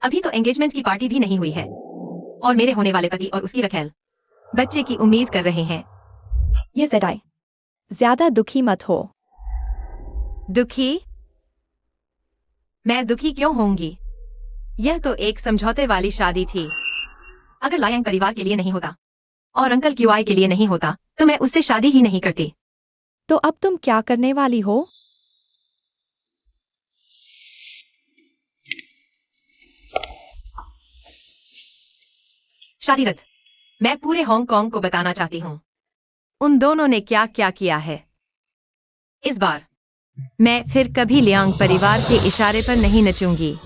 अभी तो एंगेजमेंट की पार्टी भी नहीं हुई है और मेरे होने वाले पति और उसकी रखेल बच्चे की उम्मीद कर रहे हैं। ये ज़ेडाई, ज्यादा दुखी मत हो। दुखी? मैं दुखी क्यों होंगी? यह तो एक समझौते वाली शादी थी। अगर लायंग परिवार के लिए नहीं होता और अंकल क्यूआई के लिए नहीं होता तो मैं उससे शादी ही नहीं करती। तो अब तुम क्या करने वाली हो? शादी रद्द। मैं पूरे हांगकांग को बताना चाहती हूँ उन दोनों ने क्या क्या किया है। इस बार मैं फिर कभी लियांग परिवार के इशारे पर नहीं नचूंगी।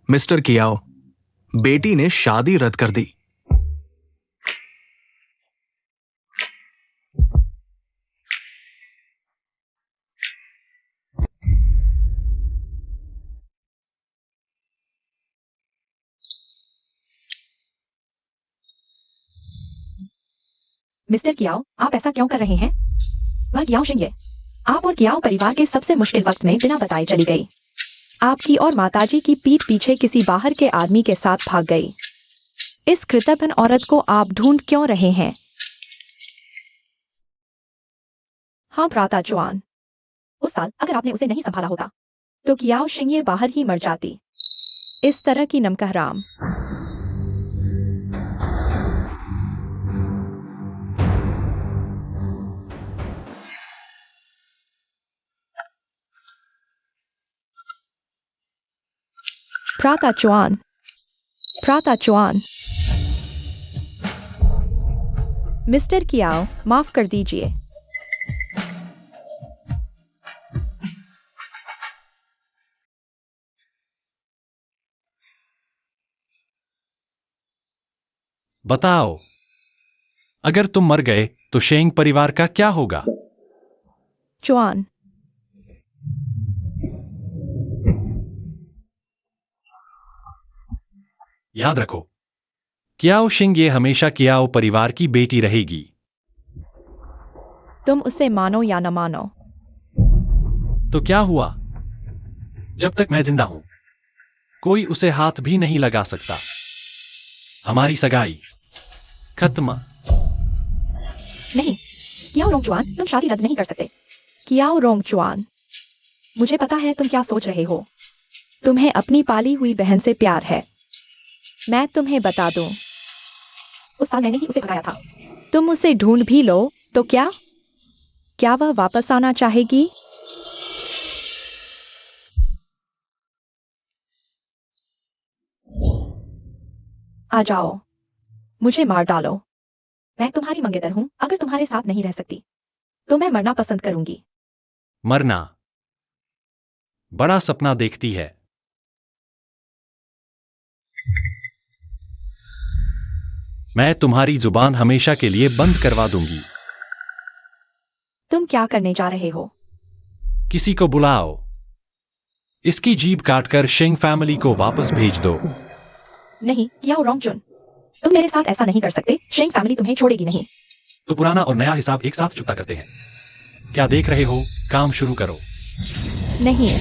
मिस्टर कियाओ, बेटी ने शादी रद्द कर दी। मिस्टर कियाओ, आप ऐसा क्यों कर रहे हैं? वह कियाओ शिंगे, आप और कियाओ परिवार के सबसे मुश्किल वक्त में बिना बताए चली गई। आपकी और माताजी की पीठ पीछे किसी बाहर के आदमी के साथ भाग गई। इस कृतघ्न औरत को आप ढूंढ क्यों रहे हैं? हाँ भ्राता जुआन, उस साल अगर आपने उसे नहीं संभाला होता तो कियाओ शिंगे बाहर ही मर जाती। इस तरह की नमकहराम। भ्राता जुआन, भ्राता जुआन। मिस्टर कियाओ, माफ कर दीजिए। बताओ, अगर तुम मर गए तो शेंग परिवार का क्या होगा? जुआन, याद रखो, कियाओ शिंग ये हमेशा कियाओ परिवार की बेटी रहेगी। तुम उसे मानो या न मानो। तो क्या हुआ? जब तक मैं जिंदा हूं कोई उसे हाथ भी नहीं लगा सकता। हमारी सगाई खत्म। नहीं, कियाओ रोंगजुआन, तुम शादी रद्द नहीं कर सकते। कियाओ रोंगजुआन, मुझे पता है तुम क्या सोच रहे हो। तुम्हें अपनी पाली हुई बहन से प्यार है। मैं तुम्हें बता दूं, उस साल मैंने ही उसे भगाया था। तुम उसे ढूंढ भी लो तो क्या वह वापस आना चाहेगी? आ जाओ, मुझे मार डालो। मैं तुम्हारी मंगेतर हूं। अगर तुम्हारे साथ नहीं रह सकती तो मैं मरना पसंद करूंगी। मरना? बड़ा सपना देखती है। मैं तुम्हारी जुबान हमेशा के लिए बंद करवा दूंगी। तुम क्या करने जा रहे हो? किसी को बुलाओ। इसकी जीभ काटकर शेंग फैमिली को वापस भेज दो। नहीं, कियाओ रोंगजुन, तुम मेरे साथ ऐसा नहीं कर सकते। शेंग फैमिली तुम्हें छोड़ेगी नहीं। तो पुराना और नया हिसाब एक साथ चुकता करते हैं। क्या देख रहे हो? काम शुरू करो। नहीं।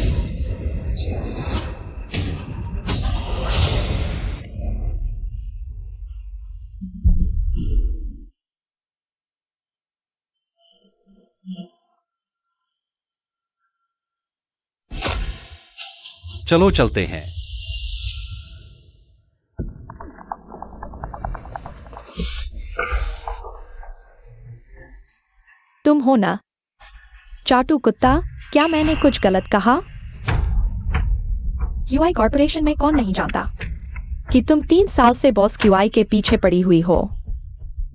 चलो चलते हैं। तुम हो ना चाटू कुत्ता? क्या मैंने कुछ गलत कहा? यूआई कॉर्पोरेशन में कौन नहीं जानता कि तुम 3 साल से बॉस क्यूआई के पीछे पड़ी हुई हो।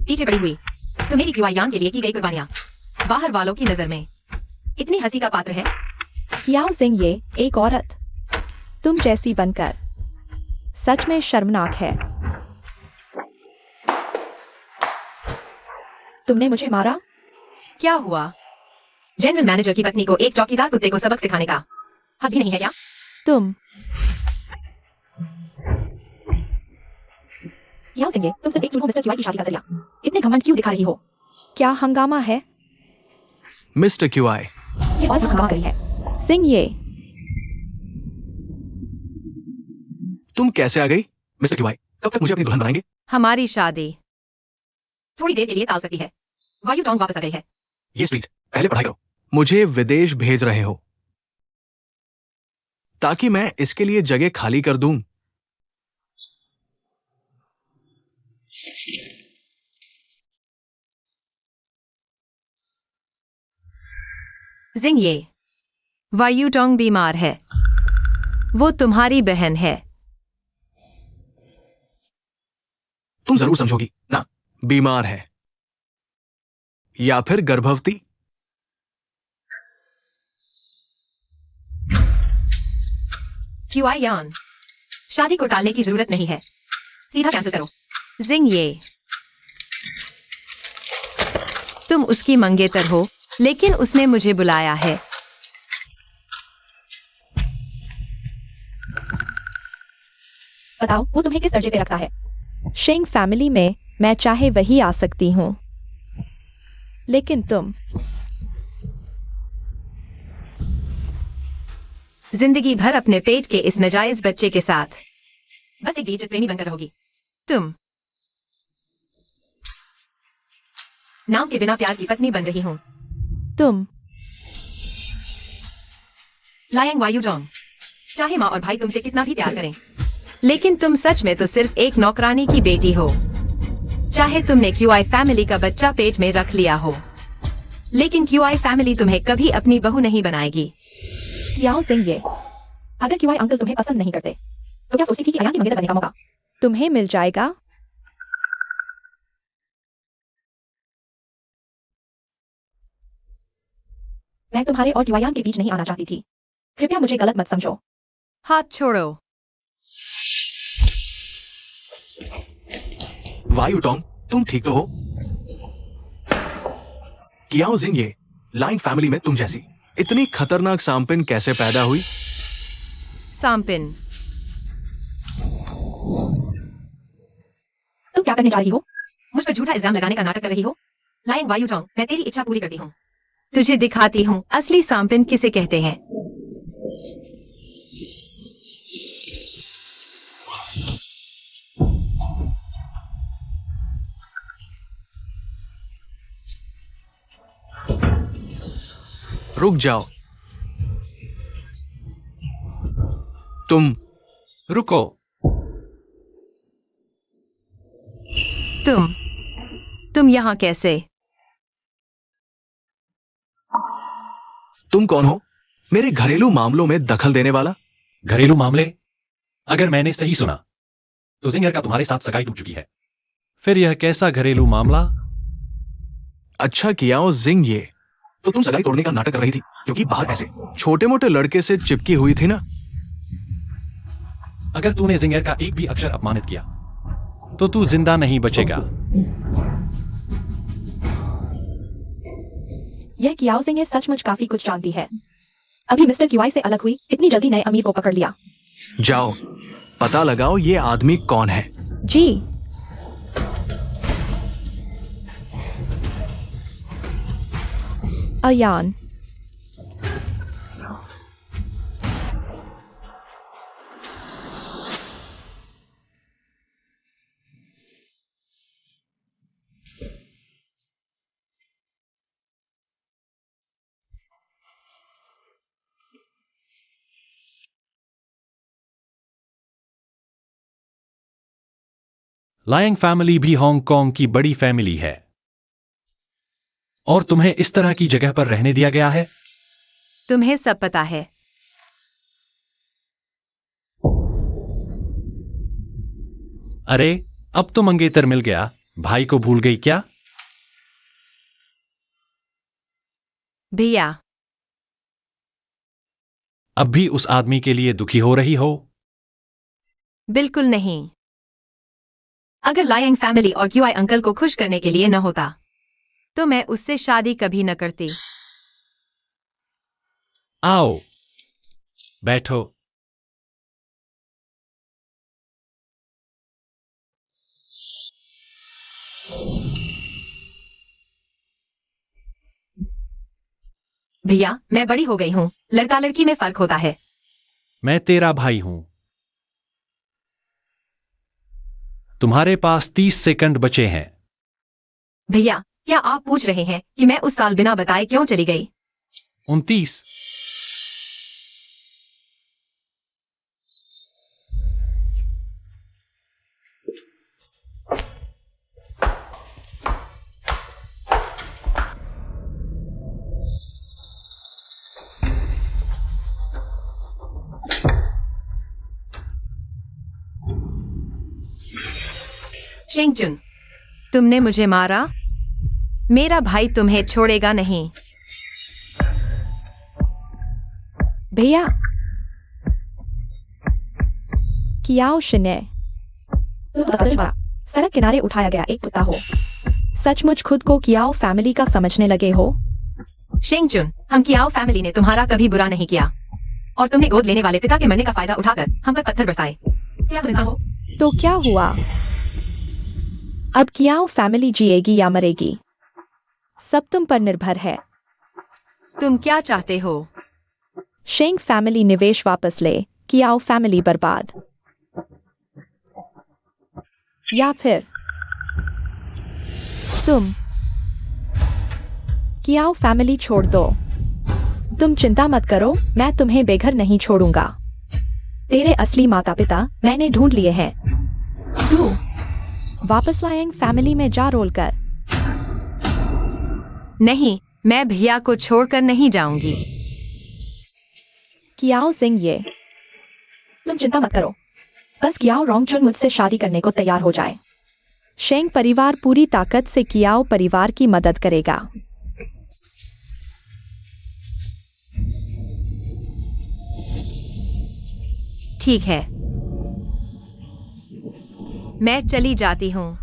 पीछे पड़ी हुई तो मेरी क्यूआई यांग के लिए की गई कुर्बानियां बाहर वालों की नजर में इतनी हंसी का पात्र है। कियाओ सिंह, ये एक औरत तुम जैसी बनकर सच में शर्मनाक है। तुमने मुझे मारा? क्या हुआ? जनरल मैनेजर की पत्नी को एक चौकीदार कुत्ते को सबक सिखाने का हक भी नहीं है क्या? तुम यहाँ से तुम सिर्फ एक चूल्हो मिस्टर क्यूआई की शादी का जरिया। इतने घमंड क्यों दिखा रही हो? क्या हंगामा है? मिस्टर क्यूआई, ये और हंगामा करी है। सिंह ये तुम कैसे आ गई? मिस्टर क्यूआई, कब तक मुझे अपनी दुल्हन बनाएंगे? हमारी शादी थोड़ी देर के लिए टाल सकती है। वायु टोंग वापस आ गई है। ये स्ट्रीट, पहले पढ़ाई करो। मुझे विदेश भेज रहे हो ताकि मैं इसके लिए जगह खाली कर दूं। जिंग ये वायु टोंग बीमार है। वो तुम्हारी बहन है। तुम जरूर समझोगी ना, बीमार है या फिर गर्भवती। क्यूआई यान, शादी को टालने की जरूरत नहीं है। सीधा कैंसिल करो। जिंग ये, तुम उसकी मंगेतर हो, लेकिन उसने मुझे बुलाया है। बताओ वो तुम्हें किस दर्जे पे रखता है? शिंग फैमिली में मैं चाहे वही आ सकती हूँ, लेकिन तुम जिंदगी भर अपने पेट के इस नाजायज बच्चे के साथ बस एक बेइज्जत प्रेमी बनकर रहोगी। तुम नाम के बिना प्यार की पत्नी बन रही हूँ। तुम लायंग वायु डोंग, चाहे माँ और भाई तुमसे कितना भी प्यार करें, लेकिन तुम सच में तो सिर्फ एक नौकरानी की बेटी हो। चाहे तुमने क्यूआई फैमिली का बच्चा पेट में रख लिया हो, लेकिन क्यूआई फैमिली तुम्हें कभी अपनी बहू नहीं बनाएगी। याओ सिंह ये, अगर क्यूआई अंकल तुम्हें पसंद नहीं करते तो क्या सोचती थी कि अयान की मंगेतर बनने का मौका तुम्हें मिल जाएगा? मैं तुम्हारे और क्यूआयान के बीच नहीं आना चाहती थी। कृपया मुझे गलत मत समझो। हाथ छोड़ो। वायु टोंग, तुम ठीक तो हो? कियाओ जिंग ये, लाइन फैमिली में तुम जैसी इतनी खतरनाक सांपिन कैसे पैदा हुई? सांपिन, तुम क्या करने जा रही हो? मुझ पर झूठा इल्जाम लगाने का नाटक कर रही हो? लायंग वायु डोंग, मैं तेरी इच्छा पूरी करती हूँ। तुझे दिखाती हूँ असली सांपिन किसे कहते हैं। रुक जाओ। तुम रुको। तुम यहाँ कैसे? तुम कौन हो? मेरे घरेलू मामलों में दखल देने वाला? घरेलू मामले? अगर मैंने सही सुना तो जिंगर का तुम्हारे साथ सगाई टूट चुकी है। फिर यह कैसा घरेलू मामला? अच्छा कियाओ जिंग ये, तो तुम सगाई तोड़ने का नाटक कर रही थी क्योंकि बाहर ऐसे छोटे मोटे लड़के से चिपकी हुई थी ना? अगर तूने जिंगर का एक भी अक्षर अपमानित किया तो तू जिंदा नहीं बचेगा। यह कियाओ सिंह ये सचमुच काफी कुछ जानती है। अभी मिस्टर क्यूआई से अलग हुई, इतनी जल्दी नए अमीर को पकड़ लिया। जाओ पता लगाओ ये आदमी कौन है। जी अयान, लायंग फैमिली भी हांगकांग की बड़ी फैमिली है और तुम्हें इस तरह की जगह पर रहने दिया गया है। तुम्हें सब पता है। अरे अब तो मंगेतर मिल गया, भाई को भूल गई क्या? भैया, अब भी उस आदमी के लिए दुखी हो रही हो? बिल्कुल नहीं। अगर लायंग फैमिली और क्यूआई अंकल को खुश करने के लिए न होता तो मैं उससे शादी कभी न करती। आओ बैठो। भैया मैं बड़ी हो गई हूँ, लड़का लड़की में फर्क होता है। मैं तेरा भाई हूं। तुम्हारे पास 30 सेकंड बचे हैं। भैया क्या आप पूछ रहे हैं कि मैं उस साल बिना बताए क्यों चली गई? 29। शेंगचुन, तुमने मुझे मारा। मेरा भाई तुम्हें छोड़ेगा नहीं। भैया कियाओ शिने, सड़क किनारे उठाया गया एक कुत्ता हो। सचमुच खुद को कियाओ फैमिली का समझने लगे हो? शेंगचुन, हम कियाओ फैमिली ने तुम्हारा कभी बुरा नहीं किया और तुमने गोद लेने वाले पिता के मरने का फायदा उठाकर हम पर पत्थर बरसाए। क्या तुम इंसान हो? तो क्या हुआ? अब कियाओ फैमिली जिएगी या मरेगी, सब तुम पर निर्भर है। तुम क्या चाहते हो? शेंग फैमिली निवेश वापस ले, कियाओ फैमिली बर्बाद। या फिर तुम कियाओ फैमिली छोड़ दो। तुम चिंता मत करो, मैं तुम्हें बेघर नहीं छोड़ूंगा। तेरे असली माता पिता मैंने ढूंढ लिए हैं। तू वापस लाएंग फैमिली में जा रोल कर। नहीं, मैं भैया को छोड़कर नहीं जाऊंगी। कियाओ सिंह ये, तुम चिंता मत करो, बस कियाओ रोंगचुन मुझसे शादी करने को तैयार हो जाए। शेंग परिवार पूरी ताकत से कियाओ परिवार की मदद करेगा। ठीक है, मैं चली जाती हूँ।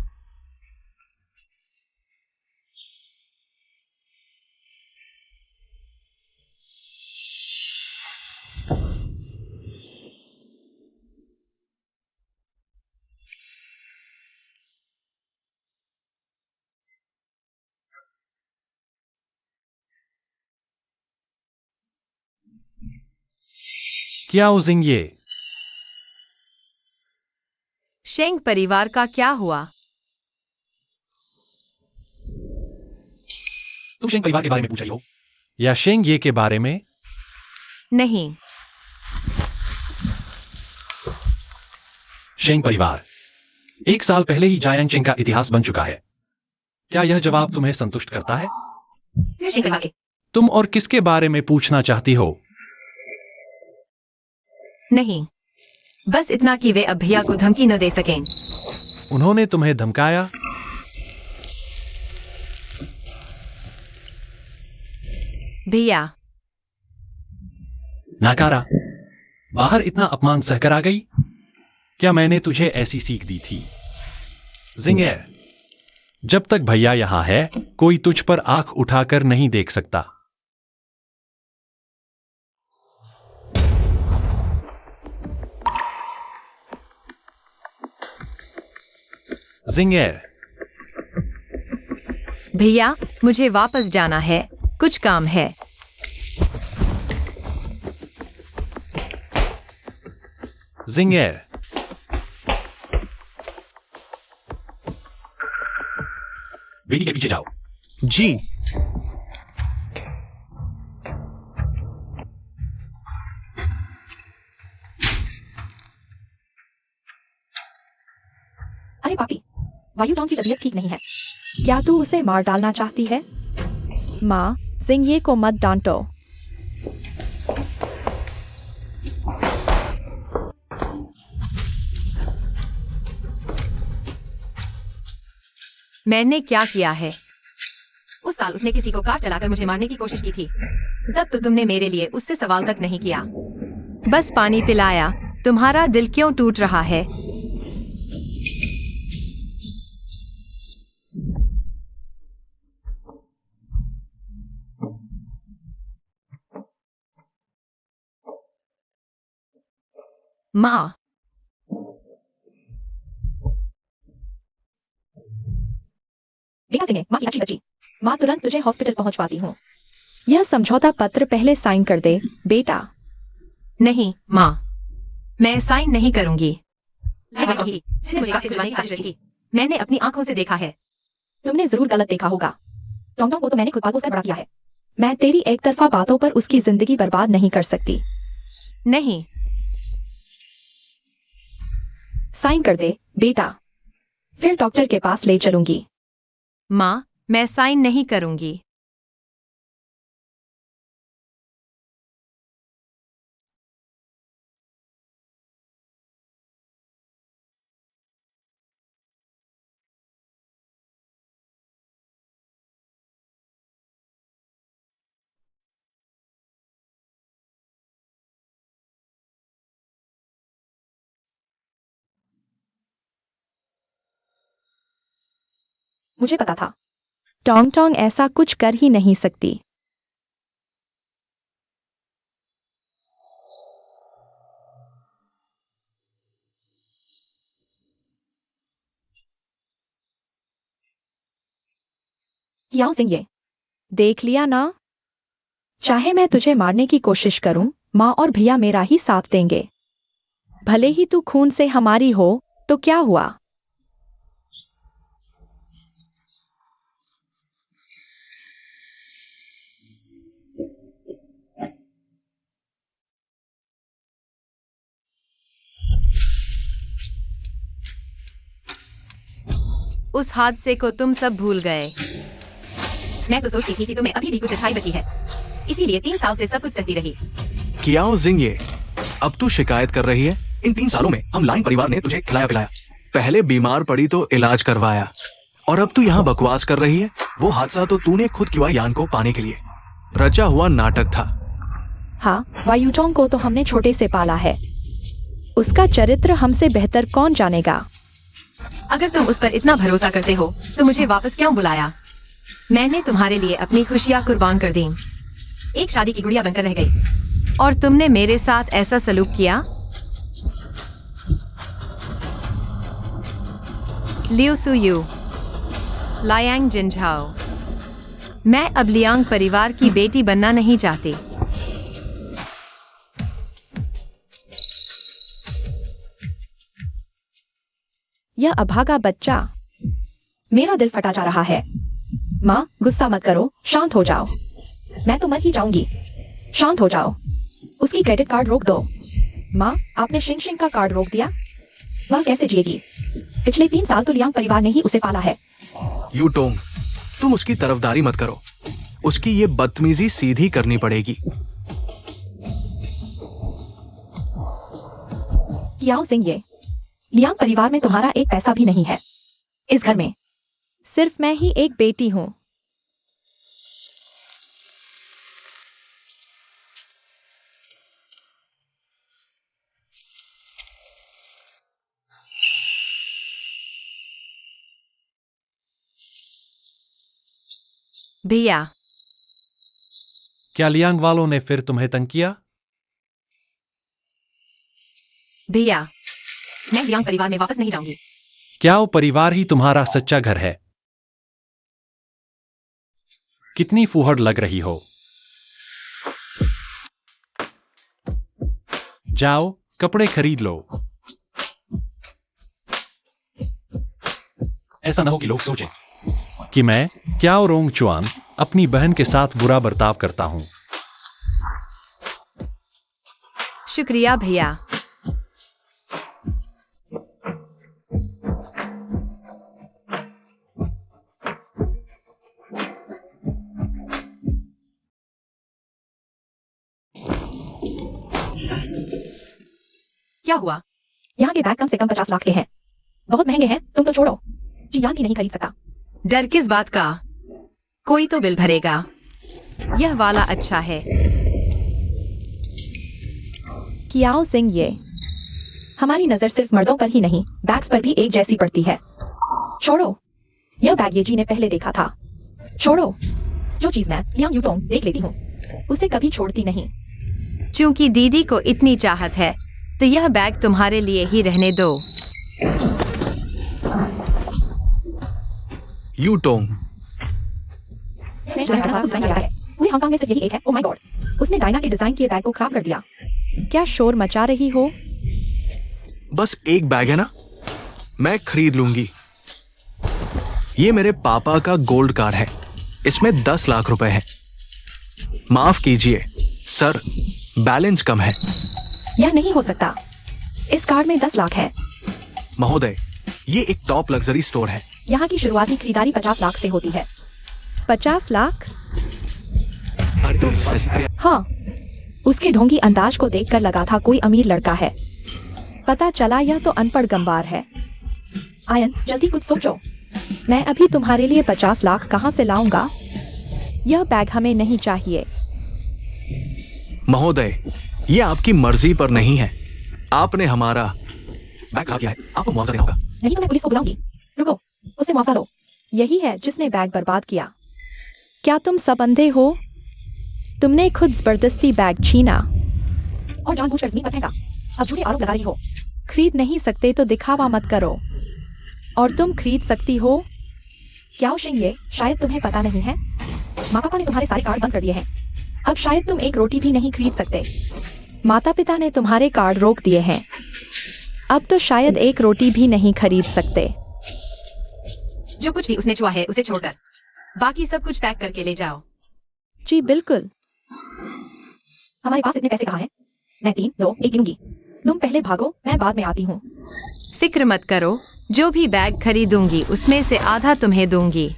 क्या जिंग ये? शेंग परिवार का क्या हुआ? तुम शेंग परिवार के बारे में पूछ रही हो या शेंग ये के बारे में? नहीं, शेंग परिवार 1 साल पहले ही जायांग का इतिहास बन चुका है। क्या यह जवाब तुम्हें संतुष्ट करता है? फिर शेंग परिवार के। तुम और किसके बारे में पूछना चाहती हो? नहीं, बस इतना कि वे अब भैया को धमकी न दे सकें। उन्होंने तुम्हें धमकाया? भैया नकारा। बाहर इतना अपमान सहकर आ गई? क्या मैंने तुझे ऐसी सीख दी थी? जिंगेर, जब तक भैया यहां है कोई तुझ पर आंख उठाकर नहीं देख सकता। जिंगेर, भैया मुझे वापस जाना है, कुछ काम है। जिंगेर, बेटी के पीछे जाओ। जी। अरे पापी, वायुटोंग की तबीयत ठीक नहीं है, क्या तू उसे मार डालना चाहती है? माँ, जिंगये को मत डांटो। मैंने क्या किया है? उस साल उसने किसी को कार चलाकर मुझे मारने की कोशिश की थी। तब तो तुमने मेरे लिए उससे सवाल तक नहीं किया, बस पानी पिलाया। तुम्हारा दिल क्यों टूट रहा है? माँ, बेटा सिंह, माँ की अच्छी बच्ची। माँ तुरंत तुझे हॉस्पिटल पहुंचवाती हूँ। यह समझौता पत्र पहले साइन कर दे, बेटा। नहीं माँ, मैं साइन नहीं करूंगी। जिसने मुझे कासिम जुबानी की साजिश रची थी, मैंने अपनी आंखों से देखा है। तुमने जरूर गलत देखा होगा। टोंगटोंग को तो मैंने खुद पाल पोस कर बड़ा किया है। मैं तेरी एक तरफा बातों पर उसकी जिंदगी बर्बाद नहीं कर सकती। नहीं, साइन कर दे, बेटा। फिर डॉक्टर के पास ले चलूंगी। माँ, मैं साइन नहीं करूंगी। मुझे पता था टोंग टोंग ऐसा कुछ कर ही नहीं सकती। याओ सिंह, ये देख लिया ना? चाहे मैं तुझे मारने की कोशिश करूं, माँ और भैया मेरा ही साथ देंगे। भले ही तू खून से हमारी हो, तो क्या हुआ? उस हादसे को तुम सब भूल गए। मैं तो सोचती थी कि तुम्हें अभी भी कुछ अच्छाई बची है, इसीलिए 3 साल से सब कुछ सहती रही। कियाओ जिंग ये, अब तू शिकायत कर रही है? इन 3 सालों में हम लाइन परिवार ने तुझे खिलाया पिलाया, पहले बीमार पड़ी तो इलाज करवाया, और अब तू यहाँ बकवास कर रही है। वो हादसा तो तूने खुद क्यूआई यान को पाने के लिए रचा हुआ नाटक था। हाँ, वायुटोंग को तो हमने छोटे से पाला है। उसका चरित्र हमसे बेहतर कौन जानेगा? अगर तुम उस पर इतना भरोसा करते हो, तो मुझे वापस क्यों बुलाया? मैंने तुम्हारे लिए अपनी खुशियां कुर्बान कर दी, एक शादी की गुड़िया बनकर रह गई, और तुमने मेरे साथ ऐसा सलूक किया। लियो सुयू, लायांग जिनझाओ, मैं अब लियांग परिवार की बेटी बनना नहीं चाहती। यह अभागा बच्चा, मेरा दिल फटा जा रहा है। माँ, गुस्सा मत करो, शांत हो जाओ। मैं तो मर ही जाऊंगी। शांत हो जाओ। उसकी क्रेडिट कार्ड रोक दो। माँ, आपने शिंग शिंग का कार्ड रोक दिया। वह कैसे जिएगी? पिछले 3 साल तो लियांग परिवार ने ही उसे पाला है। यूटोंग, तुम उसकी तरफदारी मत करो। उसकी ये बदतमीजी सीधी करनी पड़ेगी। कियाओ सिंह, ये लियांग परिवार में तुम्हारा एक पैसा भी नहीं है। इस घर में सिर्फ मैं ही एक बेटी हूँ। भैया, क्या लियांग वालों ने फिर तुम्हें तंग किया? भैया, मैं लियांग परिवार में वापस नहीं जाऊंगी। क्या वो परिवार ही तुम्हारा सच्चा घर है? कितनी फूहड़ लग रही हो। जाओ, कपड़े खरीद लो। ऐसा न हो कि लोग सोचें कि मैं क्याओ रोंग चुआन अपनी बहन के साथ बुरा बर्ताव करता हूं। शुक्रिया भैया। क्या हुआ? यहाँ के बैग कम से कम 50 लाख के हैं। बहुत महंगे हैं, तुम तो छोड़ो। जियान भी नहीं खरीद सकता। डर किस बात का? कोई तो बिल भरेगा। यह वाला अच्छा है। कियाओ सिंह, ये हमारी नजर सिर्फ मर्दों पर ही नहीं, बैग्स पर भी एक जैसी पड़ती है। छोड़ो, यह बैग ये जी ने पहले देखा था। छोड़ो, जो चीज मैं लियांग यूटोंग देख लेती हूँ, उसे कभी छोड़ती नहीं। चूंकि दीदी को इतनी चाहत है, तो यह बैग तुम्हारे लिए ही रहने दो। यू टोंग, मैंने जो डायना का डिजाइन किया है पूरे हांगकांग में सिर्फ यही एक है। ओह माय गॉड, उसने डायना के डिजाइन किए बैग को खराब कर दिया। क्या शोर मचा रही हो? बस एक बैग है ना, मैं खरीद लूंगी। ये मेरे पापा का गोल्ड कार है, इसमें 10 लाख रुपए है। माफ कीजिए सर, बैलेंस कम है। यह नहीं हो सकता, इस कार्ड में 10 लाख है। महोदय, ये एक टॉप लग्जरी स्टोर है। यहाँ की शुरुआती खरीदारी 50 लाख से होती है। 50 लाख? हाँ, उसके ढोंगी अंदाज को देखकर लगा था कोई अमीर लड़का है। पता चला यह तो अनपढ़ गंवार है। आयन, जल्दी कुछ सोचो। मैं अभी तुम्हारे लिए 50 लाख कहाँ से लाऊंगा? यह बैग हमें नहीं चाहिए। महोदय, ये आपकी मर्जी पर नहीं है। आपने हमारा बैग खा किया है, आपको मुआवजा देना होगा। नहीं तो मैं पुलिस को बुलाऊंगी। रुको, उसे मुआवजा लो। यही है जिसने बैग बर्बाद किया। क्या तुम सब अंधे हो? तुमने खुद जबरदस्ती बैग छीना और जानबूझकर जमीन पर फेंका। अब झूठे आरोप लगा रही हो। खरीद नहीं सकते तो दिखावा मत करो। और तुम खरीद सकती हो। क्या शिंग, ये शायद तुम्हें पता नहीं है, माँ पापा ने तुम्हारे सारे कार्ड बंद कर दिए हैं। अब शायद तुम एक रोटी भी नहीं खरीद सकते। माता पिता ने तुम्हारे कार्ड रोक दिए हैं। अब तो शायद एक रोटी भी नहीं खरीद सकते। जो कुछ भी उसने छुआ है उसे छोड़कर बाकी सब कुछ पैक करके ले जाओ। जी बिल्कुल। हमारे पास इतने पैसे कहाँ हैं? मैं 3, 2, 1 गिनूंगी। तुम पहले भागो, मैं बाद में आती हूँ। फिक्र मत करो, जो भी बैग खरीदूंगी उसमें से आधा तुम्हें दूंगी।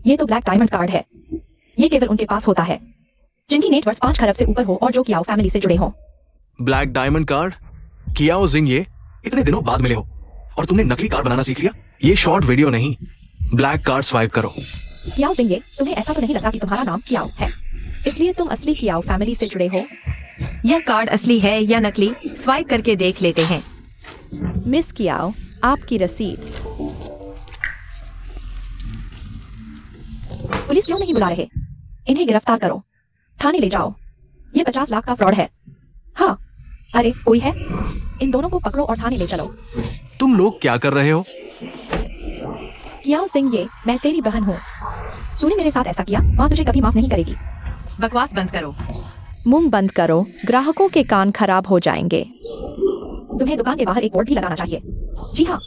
ये तो ब्लैक डायमंड कार्ड है। ये केवल उनके पास होता है जिनकी नेट वर्थ 5 खरब से ऊपर हो और जो कियाओ फैमिली से जुड़े हो। Black diamond card? कियाओ जिंग, ये इतने दिनों बाद मिले हो और तुमने नकली कार्ड बनाना सीख लिया। ये शॉर्ट वीडियो नहीं, ब्लैक कार्ड स्वाइप करो। कियाओ जिंग, तुम्हें ऐसा तो नहीं लगता कि तुम्हारा नाम कियाओ है, इसलिए तुम असली कियाओ फैमिली से जुड़े हो? यह कार्ड असली है या नकली, स्वाइप करके देख लेते हैं। मिस कियाओ, आपकी रसीद। पुलिस क्यों नहीं बुला रहे? इन्हें गिरफ्तार करो, थाने ले जाओ। ये 50 लाख का फ्रॉड है। हाँ, अरे कोई है? इन दोनों को पकड़ो और थाने ले चलो। तुम लोग क्या कर रहे हो? कियाओ सिंह, ये मैं तेरी बहन हूँ। तूने मेरे साथ ऐसा किया, माँ तुझे कभी माफ नहीं करेगी। बकवास बंद करो। मुंह बंद करो, ग्राहकों के कान खराब हो जाएंगे। तुम्हें दुकान के बाहर एक बोर्ड भी लगाना चाहिए। जी हाँ,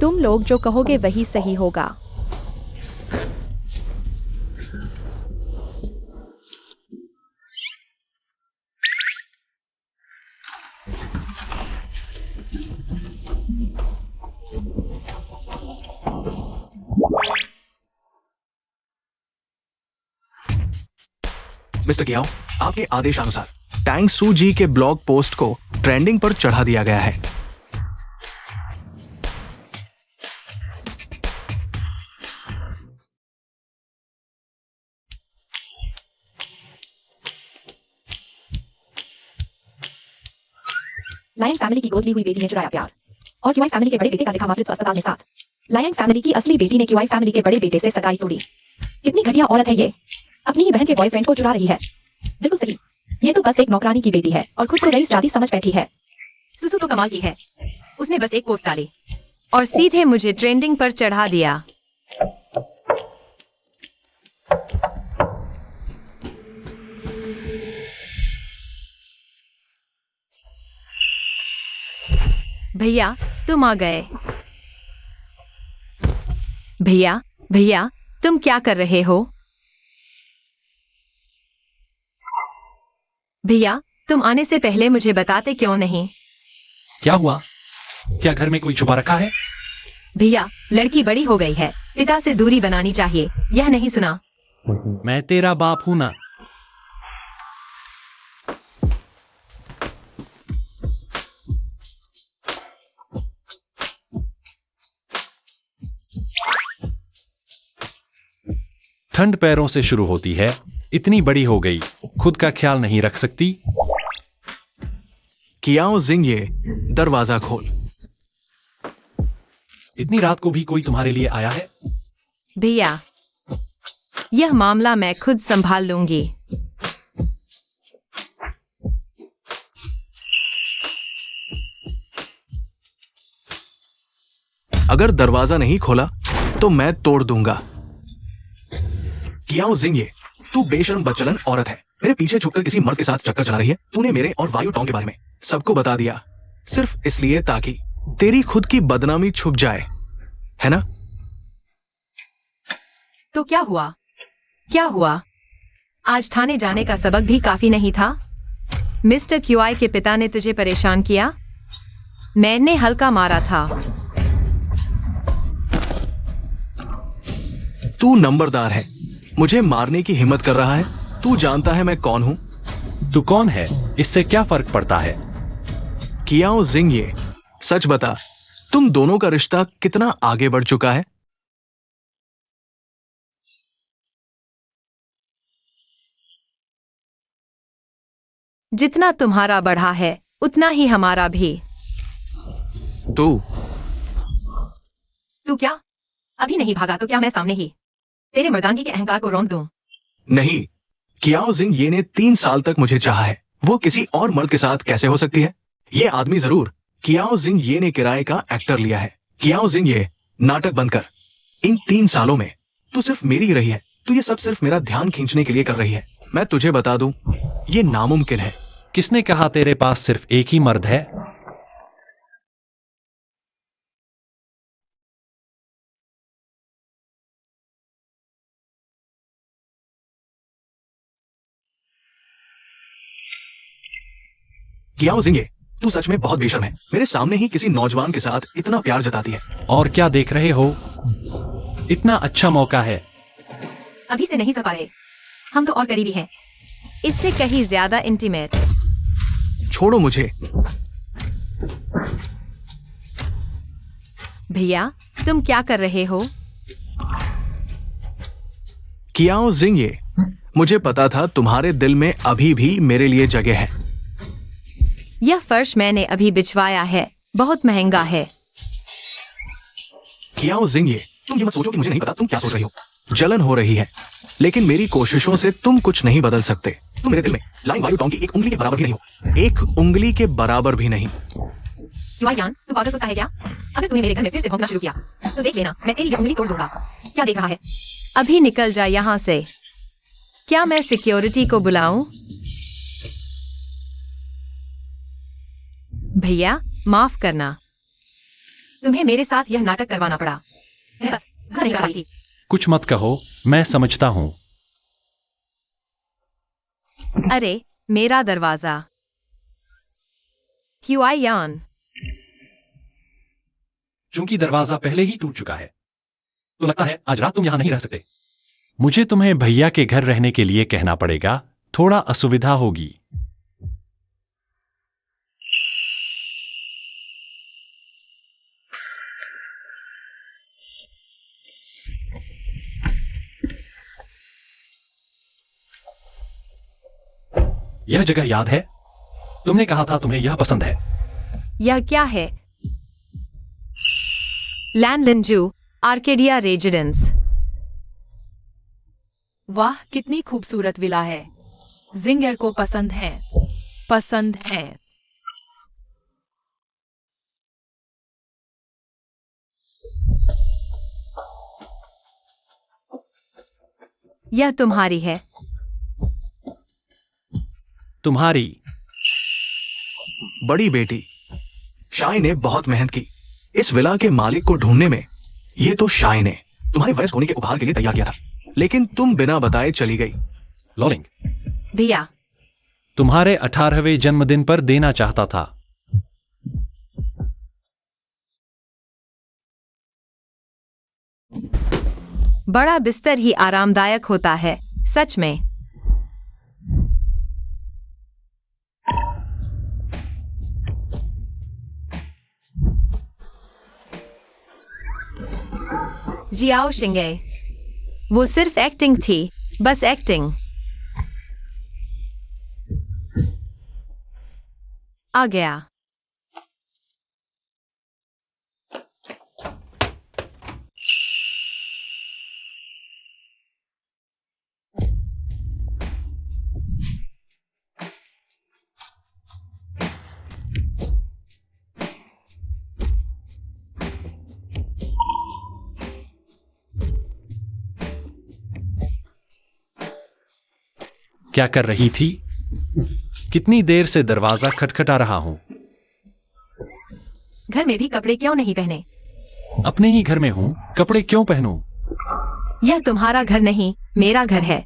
तुम लोग जो कहोगे वही सही होगा। मिस्टर कियाओ, आपके आदेशानुसार टैंग सू जी के ब्लॉग पोस्ट को ट्रेंडिंग पर चढ़ा दिया गया है। लायन फैमिली की गोद ली हुई बेटी ने चुराया प्यार और क्यूआई फैमिली के बड़े बेटे का देखा मातृत्व अस्पताल में साथ। लायन फैमिली की असली बेटी ने क्यूआई फैमिली के बड़े बेटे से सगाई तोड़ी। कितनी घटिया औरत है ये, अपनी ही बहन के बॉयफ्रेंड को चुरा रही है। बिल्कुल सही, ये तो बस एक नौकरानी की बेटी है और खुद को रईस जाति समझ बैठी है। सुसु तो कमाल की है, उसने बस एक पोस्ट डाली और सीधे मुझे ट्रेंडिंग पर चढ़ा दिया। भैया तुम आ गए। भैया भैया तुम क्या कर रहे हो? भैया तुम आने से पहले मुझे बताते क्यों नहीं? क्या हुआ? क्या घर में कोई छुपा रखा है? भैया लड़की बड़ी हो गई है, पिता से दूरी बनानी चाहिए, यह नहीं सुना? मैं तेरा बाप हूं ना। ठंड पैरों से शुरू होती है, इतनी बड़ी हो गई, खुद का ख्याल नहीं रख सकती। कियाओ जिंग, ये दरवाजा खोल। इतनी रात को भी कोई तुम्हारे लिए आया है? भैया यह मामला मैं खुद संभाल लूंगी। अगर दरवाजा नहीं खोला तो मैं तोड़ दूंगा। कियाओ जिंग, तू बेशर्म बदचलन औरत है। मेरे पीछे छुपकर किसी मर्द के साथ चक्कर चला रही है। तूने मेरे और वायु टोंग के बारे में सबको बता दिया, सिर्फ इसलिए ताकि तेरी खुद की बदनामी छुप जाए, है ना? तो क्या हुआ? क्या हुआ? आज थाने जाने का सबक भी काफी नहीं था? मिस्टर क्यूआई के पिता ने तुझे परेशान किया? मैंने हल्का मारा था। तू नंबरदार है, मुझे मारने की हिम्मत कर रहा है। तू जानता है मैं कौन हूं? तू कौन है, इससे क्या फर्क पड़ता है? कियाओ जिंग, सच बता, तुम दोनों का रिश्ता कितना आगे बढ़ चुका है? जितना तुम्हारा बढ़ा है उतना ही हमारा भी। तू क्या अभी नहीं भागा तो क्या मैं सामने ही तेरे मर्दानगी के अहंकार को रौंद दूं? नहीं, कियाओ जिंग ने 3 साल तक मुझे चाहा है। वो किसी और मर्द के साथ कैसे हो सकती है? ये आदमी जरूर कियाओ जिंग ने किराए का एक्टर लिया है। कियाओ जिंग, नाटक बंद कर। इन 3 सालों में तू सिर्फ मेरी ही रही है। तू ये सब सिर्फ मेरा ध्यान खींचने के लिए कर रही है। मैं तुझे बता दूं, ये नामुमकिन है। किसने कहा तेरे पास सिर्फ एक ही मर्द है? कियाओ जिंग, तू सच में बहुत बेशर्म है। मेरे सामने ही किसी नौजवान के साथ इतना प्यार जताती है। और क्या देख रहे हो? इतना अच्छा मौका है। अभी से नहीं सपा रहे, हम तो और करीबी हैं, इससे कहीं ज्यादा इंटीमेट। छोड़ो मुझे। भैया, तुम क्या कर रहे हो? कियाओ जिंग, मुझे पता था तुम्हारे दिल में अभी भी मेरे लिए जगह है। यह फर्श मैंने अभी बिछवाया है, बहुत महंगा है। कियाओ जिंग, तुम ये मत सोचो कि मुझे नहीं पता तुम क्या सोच रही हो। जलन हो रही है, लेकिन मेरी कोशिशों से तुम कुछ नहीं बदल सकते। तुम मेरे दिल में लाइन वायु टोंग की एक उंगली के बराबर भी नहीं हो। एक उंगली के बराबर भी नहीं। यान, तू पागल कुत्ता है क्या? अगर तूने मेरे घर में फिर से भौंकना शुरू किया तो देख लेना, मैं तेरी ये उंगली तोड़ दूंगा। क्या देख रहा है? अभी निकल जा यहाँ से। क्या मैं सिक्योरिटी को बुलाऊं? भैया, माफ करना, तुम्हें मेरे साथ यह नाटक करवाना पड़ा। मैं बस गुस्सा नहीं कर रही थी। कुछ मत कहो, मैं समझता हूं। अरे, मेरा दरवाजा। क्यूआई यान। चूंकि दरवाजा पहले ही टूट चुका है, तो लगता है आज रात तुम यहां नहीं रह सकते। मुझे तुम्हें भैया के घर रहने के लिए कहना पड़ेगा, थोड़ा असुविधा होगी। यह जगह याद है? तुमने कहा था तुम्हें यह पसंद है। यह क्या है? लैन लिंजू आर्केडिया रेजिडेंस। वाह, कितनी खूबसूरत विला है। जिंगर को पसंद है। पसंद है। यह तुम्हारी है। तुम्हारी बड़ी बेटी शाई ने बहुत मेहनत की इस विला के मालिक को ढूंढने में। ये तो शाई ने तुम्हारे वयस्क होने के उपहार के लिए तैयार किया था, लेकिन तुम बिना बताए चली गई। लॉलिंग, भैया, तुम्हारे 18वें जन्मदिन पर देना चाहता था। बड़ा बिस्तर ही आरामदायक होता है, सच में। जियाओ शिंगे, वो सिर्फ एक्टिंग थी, बस एक्टिंग। आ गया। क्या कर रही थी? कितनी देर से दरवाजा खटखटा रहा हूं। घर में भी कपड़े क्यों नहीं पहने? अपने ही घर में हूं, कपड़े क्यों पहनूं? यह तुम्हारा घर नहीं, मेरा घर है।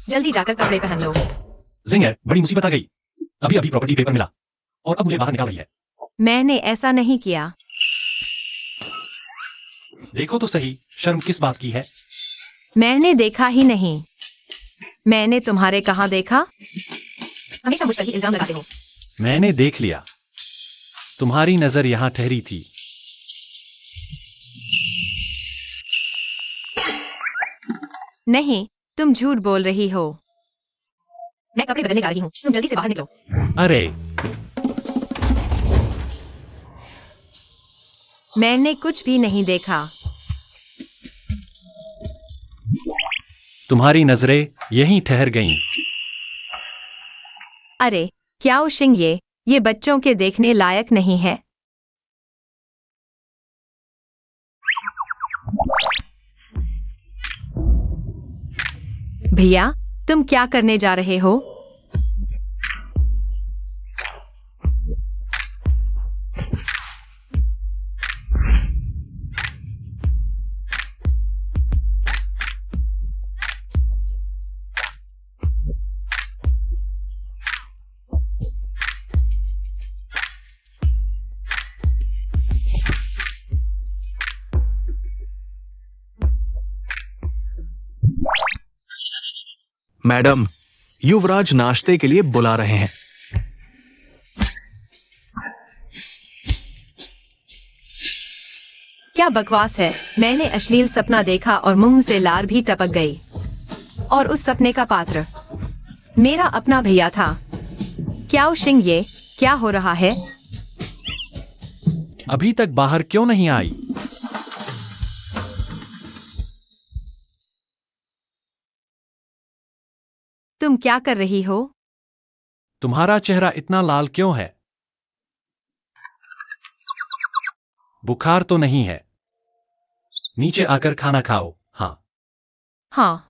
जल्दी जाकर कपड़े पहन लो। जिंगर, बड़ी मुसीबत आ गई। अभी अभी प्रॉपर्टी पेपर मिला और अब मुझे बाहर निकाल रही है। मैंने ऐसा नहीं किया। देखो तो सही, शर्म किस बात की है? मैंने देखा ही नहीं। मैंने तुम्हारे कहाँ देखा? हमेशा मुझ पर ही इल्जाम लगाते हो। मैंने देख लिया, तुम्हारी नजर यहां ठहरी थी। नहीं, तुम झूठ बोल रही हो। मैं कपड़े बदलने जा रही हूँ, तुम जल्दी से बाहर निकलो। अरे, मैंने कुछ भी नहीं देखा। तुम्हारी नजरें यहीं ठहर गईं। अरे, क्या शिंग ये बच्चों के देखने लायक नहीं है। भैया, तुम क्या करने जा रहे हो? मैडम, युवराज नाश्ते के लिए बुला रहे हैं। क्या बकवास है। मैंने अश्लील सपना देखा और मुंह से लार भी टपक गई। और उस सपने का पात्र मेरा अपना भैया था। क्या शिंग ये क्या हो रहा है? अभी तक बाहर क्यों नहीं आई? तुम क्या कर रही हो? तुम्हारा चेहरा इतना लाल क्यों है? बुखार तो नहीं है? नीचे आकर खाना खाओ। हाँ, हाँ,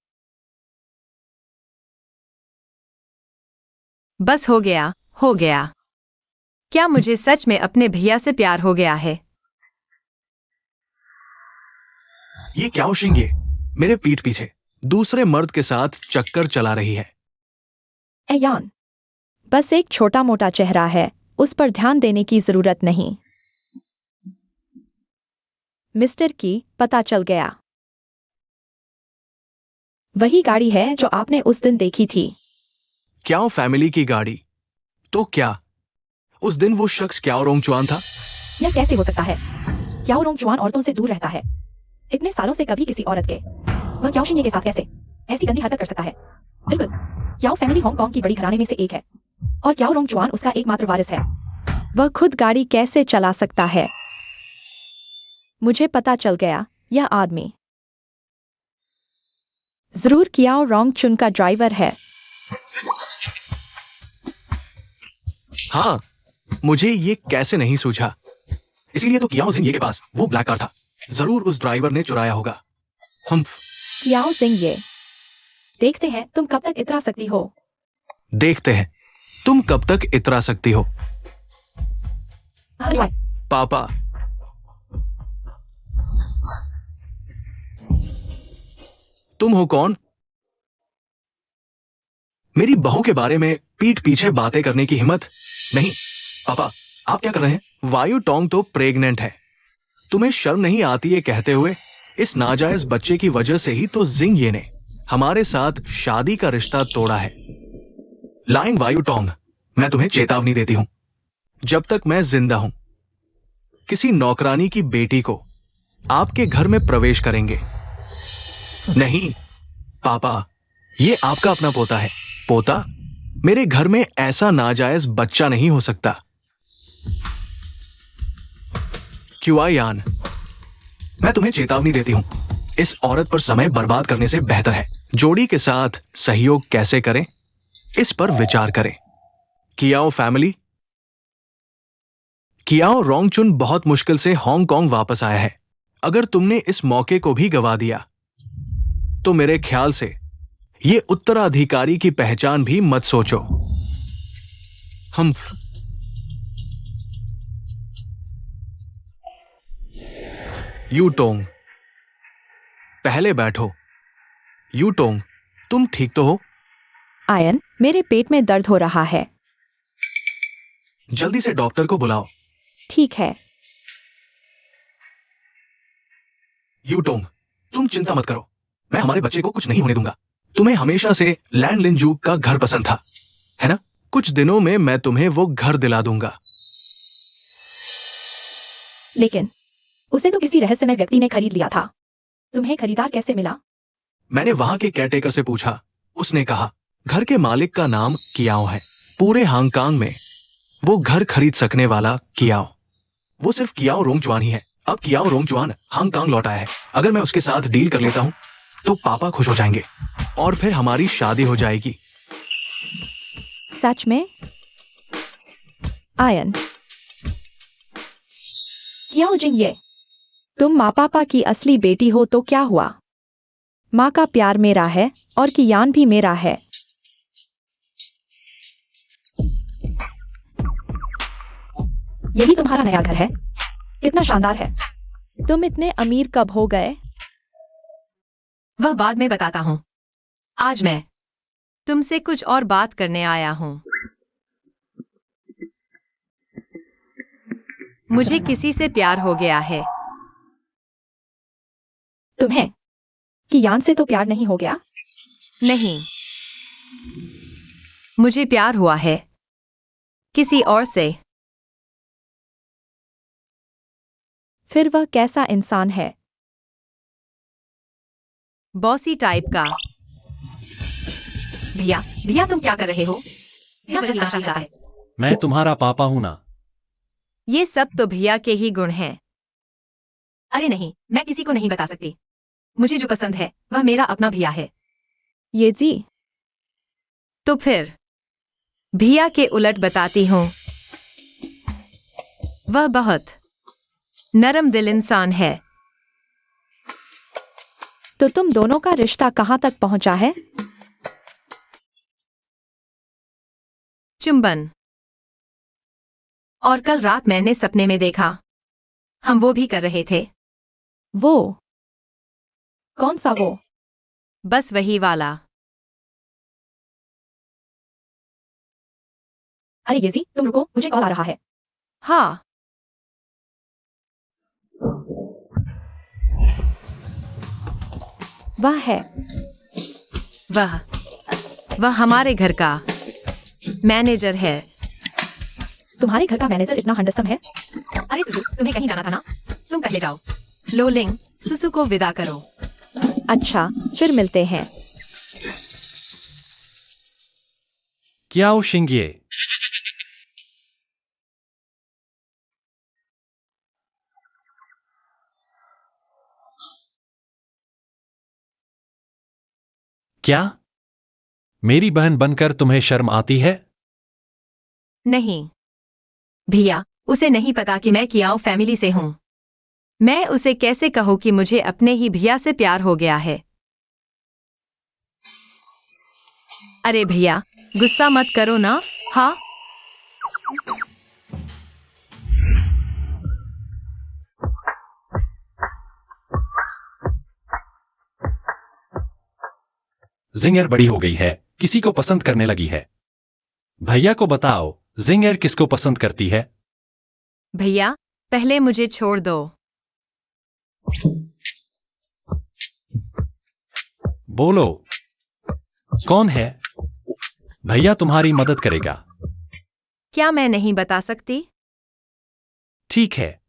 बस हो गया, हो गया। क्या मुझे सच में अपने भैया से प्यार हो गया है? ये क्या शिंग मेरे पीठ पीछे दूसरे मर्द के साथ चक्कर चला रही है। एयान, बस एक छोटा मोटा चेहरा है, उस पर ध्यान देने की जरूरत नहीं। मिस्टर की पता चल गया। वही गाड़ी है जो आपने उस दिन देखी थी। क्या फैमिली की गाड़ी? तो क्या उस दिन वो शख्स क्या रोंगचुआन था? यह कैसे हो सकता है? क्याओ रोंगचुआन औरतों से दूर रहता है। इतने सालों से कभी किसी औरत के, वह क्याओ शिंगे के साथ कैसे ऐसी गंदी हरकत कर सकता है? बिल्कुल, क्याओ फैमिली हांगकांग की बड़ी घराने में से एक है और क्याओ रोंगचुआन उसका एकमात्र वारिस है। वह खुद गाड़ी कैसे चला सकता है? मुझे पता चल गया, यह आदमी जरूर क्याओ रोंगचुन का ड्राइवर है। हाँ, मुझे ये कैसे नहीं सूझा। इसीलिए तो कियाओ जिंग के पास वो ब्लैक कार था। जरूर उस ड्राइवर ने चुराया होगा। हम क्याओ सिंह, देखते हैं तुम कब तक इतरा सकती हो। देखते हैं तुम कब तक इतरा सकती हो। पापा, तुम हो कौन? मेरी बहू के बारे में पीठ पीछे बातें करने की हिम्मत नहीं। पापा, आप क्या कर रहे हैं? वायु टोंग तो प्रेग्नेंट है। तुम्हें शर्म नहीं आती ये कहते हुए? इस नाजायज बच्चे की वजह से ही तो जिंग ये ने हमारे साथ शादी का रिश्ता तोड़ा है। लाइंग वायु टोंग, मैं तुम्हें चेतावनी देती हूं, जब तक मैं जिंदा हूं किसी नौकरानी की बेटी को आपके घर में प्रवेश करेंगे नहीं। पापा, ये आपका अपना पोता है। पोता? मेरे घर में ऐसा नाजायज बच्चा नहीं हो सकता। क्युआयान, मैं तुम्हें चेतावनी देती हूं, इस औरत पर समय बर्बाद करने से बेहतर है जोड़ी के साथ सहयोग कैसे करें इस पर विचार करें। कियाओ फैमिली, कियाओ रोंगचुन बहुत मुश्किल से हांगकांग वापस आया है। अगर तुमने इस मौके को भी गवा दिया तो मेरे ख्याल से ये उत्तराधिकारी की पहचान भी मत सोचो। हम यूटोंग, पहले बैठो। यूटोंग, तुम ठीक तो हो? आयन, मेरे पेट में दर्द हो रहा है। जल्दी से डॉक्टर को बुलाओ। ठीक है। यूटोंग, तुम चिंता मत करो, मैं हमारे बच्चे को कुछ नहीं होने दूंगा। तुम्हें हमेशा से लैंड लिंजू का घर पसंद था, है ना? कुछ दिनों में मैं तुम्हें वो घर दिला दूंगा। लेकिन उसे तो किसी रहस्यमय व्यक्ति ने खरीद लिया था। तुम्हें खरीदार कैसे मिला? मैंने वहां के केयरटेकर से पूछा। उसने कहा घर के मालिक का नाम कियाओ है। पूरे हांगकांग में वो घर खरीद सकने वाला कियाओ, वो सिर्फ कियाओ रोंगचुआन ही है। अब कियाओ रोंगचुआन हांगकांग लौट आया है। अगर मैं उसके साथ डील कर लेता हूं तो पापा खुश हो जाएंगे और फिर हमारी शादी हो जाएगी। सच में? आयन, कियाओ जिंगये, तुम माँ पापा की असली बेटी हो तो क्या हुआ? माँ का प्यार मेरा है और कियान भी मेरा है। यही तुम्हारा नया घर है? कितना शानदार है। तुम इतने अमीर कब हो गए? वह बाद में बताता हूँ। आज मैं तुमसे कुछ और बात करने आया हूँ। मुझे किसी से प्यार हो गया है। तुम्हें कियान से तो प्यार नहीं हो गया? नहीं, मुझे प्यार हुआ है किसी और से। फिर वह कैसा इंसान है? बॉसी टाइप का। भैया, भैया तुम क्या कर रहे हो? भैया मुझे लाना चाहता है। मैं तुम्हारा पापा हूं ना। ये सब तो भैया के ही गुण हैं। अरे नहीं, मैं किसी को नहीं बता सकती। मुझे जो पसंद है वह मेरा अपना भैया है। ये जी। तो फिर भैया के उलट बताती हूँ। वह बहुत नरम दिल इंसान है। तो तुम दोनों का रिश्ता कहाँ तक पहुंचा है? चुंबन। और कल रात मैंने सपने में देखा हम वो भी कर रहे थे। वो कौन सा वो? बस वही वाला। अरे येजी, तुम रुको, मुझे कॉल आ रहा है। हाँ, वह है। वह हमारे घर का मैनेजर है। तुम्हारे घर का मैनेजर इतना हंडसम है? अरे सुसु, तुम्हें कहीं जाना था ना? तुम पहले जाओ। लोलिंग, सुसु को विदा करो। अच्छा, फिर मिलते हैं। कियाओ शिंगये, क्या मेरी बहन बनकर तुम्हें शर्म आती है? नहीं भैया, उसे नहीं पता कि मैं कियाओ फैमिली से हूँ। मैं उसे कैसे कहूँ कि मुझे अपने ही भैया से प्यार हो गया है? अरे भैया, गुस्सा मत करो ना। हाँ, जिंगर बड़ी हो गई है, किसी को पसंद करने लगी है। भैया को बताओ जिंगर किसको पसंद करती है। भैया पहले मुझे छोड़ दो। बोलो, कौन है? भैया तुम्हारी मदद करेगा। क्या मैं नहीं बता सकती? ठीक है।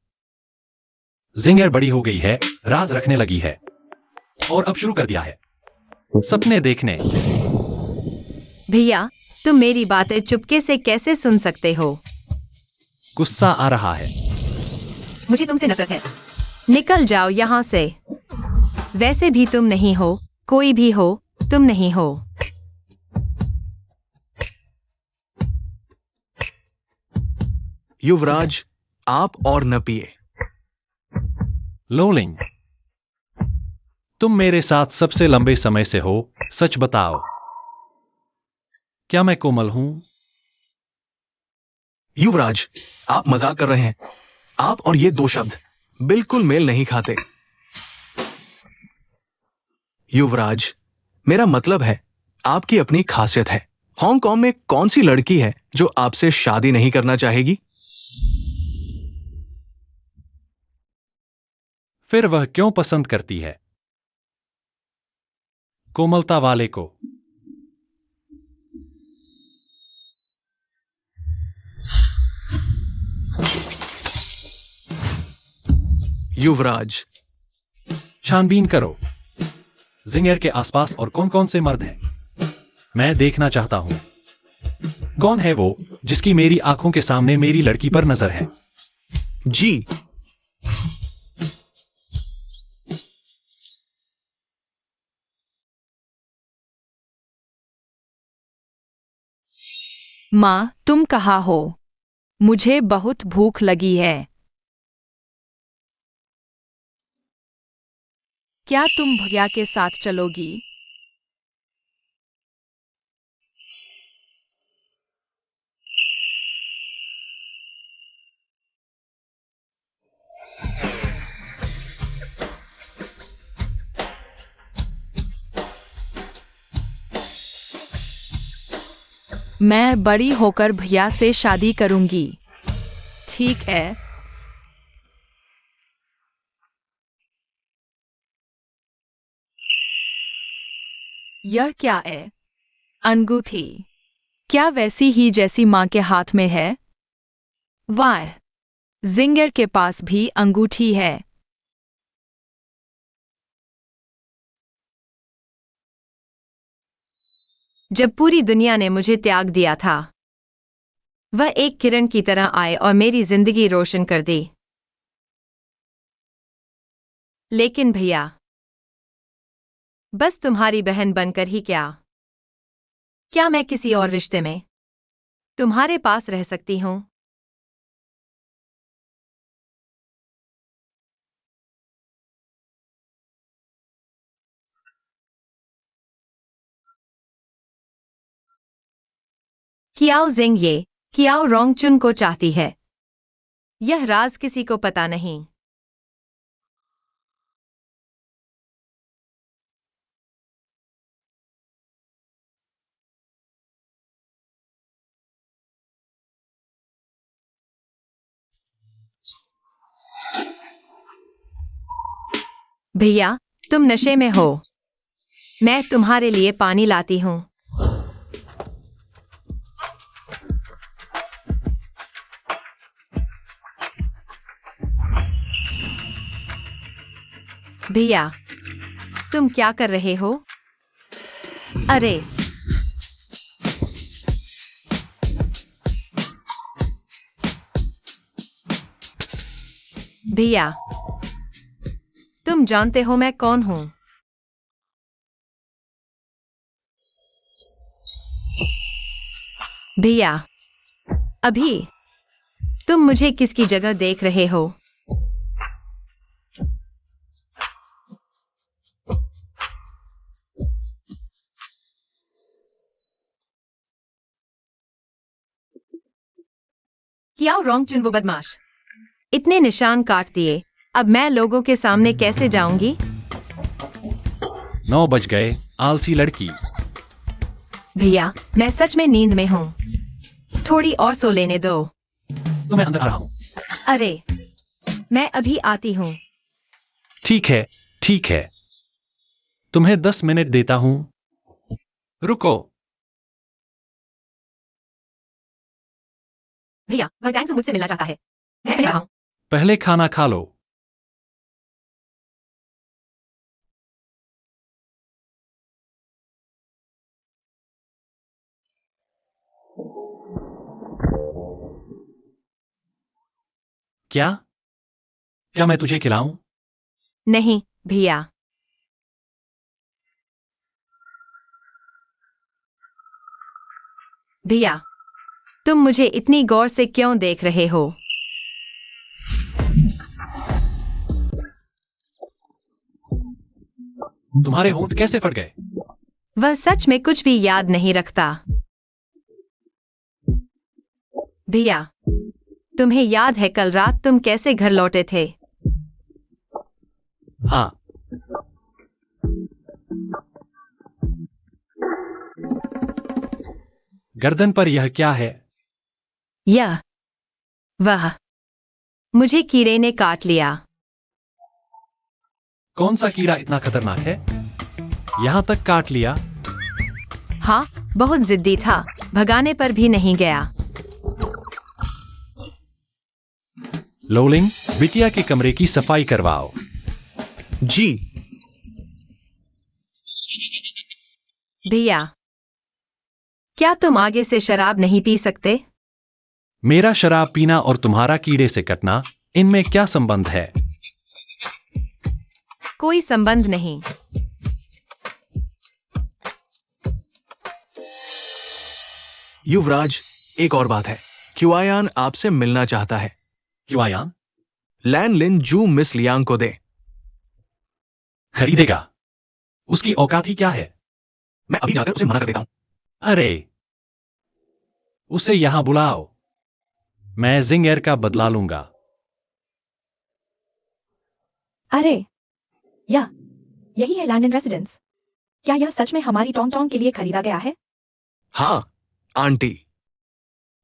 जिंगर बड़ी हो गई है, राज रखने लगी है और अब शुरू कर दिया है सपने देखने। भैया तुम मेरी बातें चुपके से कैसे सुन सकते हो? गुस्सा आ रहा है। मुझे तुमसे नफरत है। निकल जाओ यहाँ से। वैसे भी तुम नहीं हो, कोई भी हो, तुम नहीं हो। युवराज, आप और न पिए। लोलिंग, तुम मेरे साथ सबसे लंबे समय से हो, सच बताओ। क्या मैं कोमल हूं? युवराज, आप मजाक कर रहे हैं। आप और ये दो शब्द बिल्कुल मेल नहीं खाते। युवराज, मेरा मतलब है, आपकी अपनी खासियत है। हांगकांग में कौन सी लड़की है जो आपसे शादी नहीं करना चाहेगी? फिर वह क्यों पसंद करती है? कोमलता वाले को। युवराज, छानबीन करो। जिंगर के आसपास और कौन कौन से मर्द हैं? मैं देखना चाहता हूं। कौन है वो जिसकी मेरी आंखों के सामने मेरी लड़की पर नजर है? जी। माँ, तुम कहाँ हो? मुझे बहुत भूख लगी है। क्या तुम भैया के साथ चलोगी? मैं बड़ी होकर भैया से शादी करूंगी। ठीक है। यह क्या है? अंगूठी। क्या वैसी ही जैसी माँ के हाथ में है? वाह! जिंगर के पास भी अंगूठी है। जब पूरी दुनिया ने मुझे त्याग दिया था, वह एक किरण की तरह आए और मेरी जिंदगी रोशन कर दी। लेकिन भैया, बस तुम्हारी बहन बनकर ही क्या मैं किसी और रिश्ते में तुम्हारे पास रह सकती हूं? कियाओ जिंग ये कियाओ रोंगचुन को चाहती है। यह राज किसी को पता नहीं। भैया, तुम नशे में हो। मैं तुम्हारे लिए पानी लाती हूं। भैया, तुम क्या कर रहे हो? अरे, भैया, तुम जानते हो मैं कौन हूं? भैया, अभी तुम मुझे किसकी जगह देख रहे हो? कियाओ रोंगचुन वो बदमाश। इतने निशान काट दिए, अब मैं लोगों के सामने कैसे जाऊंगी? 9 बज गए, आलसी लड़की। भैया, मैं सच में नींद में हूँ। थोड़ी और सो लेने दो। तो मैं अंदर आ रहा हूं। अरे, मैं अभी आती हूँ। ठीक है, ठीक है। तुम्हें 10 मिनट देता हूं। रुको। भैया, वह गैंग से मुझसे मिलना चाहता है। मैं कह रहा हूँ। पहले खाना खा लो। क्या? क्या मैं तुझे खिलाऊं? नहीं, भैया। भैया, तुम मुझे इतनी गौर से क्यों देख रहे हो? तुम्हारे होंठ कैसे फट गए? वह सच में कुछ भी याद नहीं रखता। भैया, तुम्हें याद है कल रात तुम कैसे घर लौटे थे? हाँ। गर्दन पर यह क्या है? वह मुझे कीड़े ने काट लिया। कौन सा कीड़ा इतना खतरनाक है? यहां तक काट लिया? हाँ, बहुत जिद्दी था, भगाने पर भी नहीं गया। लोलिंग, बिटिया के कमरे की सफाई करवाओ। जी। भैया, क्या तुम आगे से शराब नहीं पी सकते? मेरा शराब पीना और तुम्हारा कीड़े से कटना, इनमें क्या संबंध है? कोई संबंध नहीं। युवराज, एक और बात है। क्यूआयान आपसे मिलना चाहता है। क्यूआयान? लैन लिन जू मिस लियांग को दे। खरीदेगा? उसकी औकात ही क्या है? मैं अभी जाकर उसे मना कर देता हूं। अरे, उसे यहां बुलाओ। मैं जिंगर का बदला लूंगा। अरे, यही है लैंडन रेसिडेंस। क्या यह सच में हमारी टोंग टोंग के लिए खरीदा गया है? हाँ आंटी,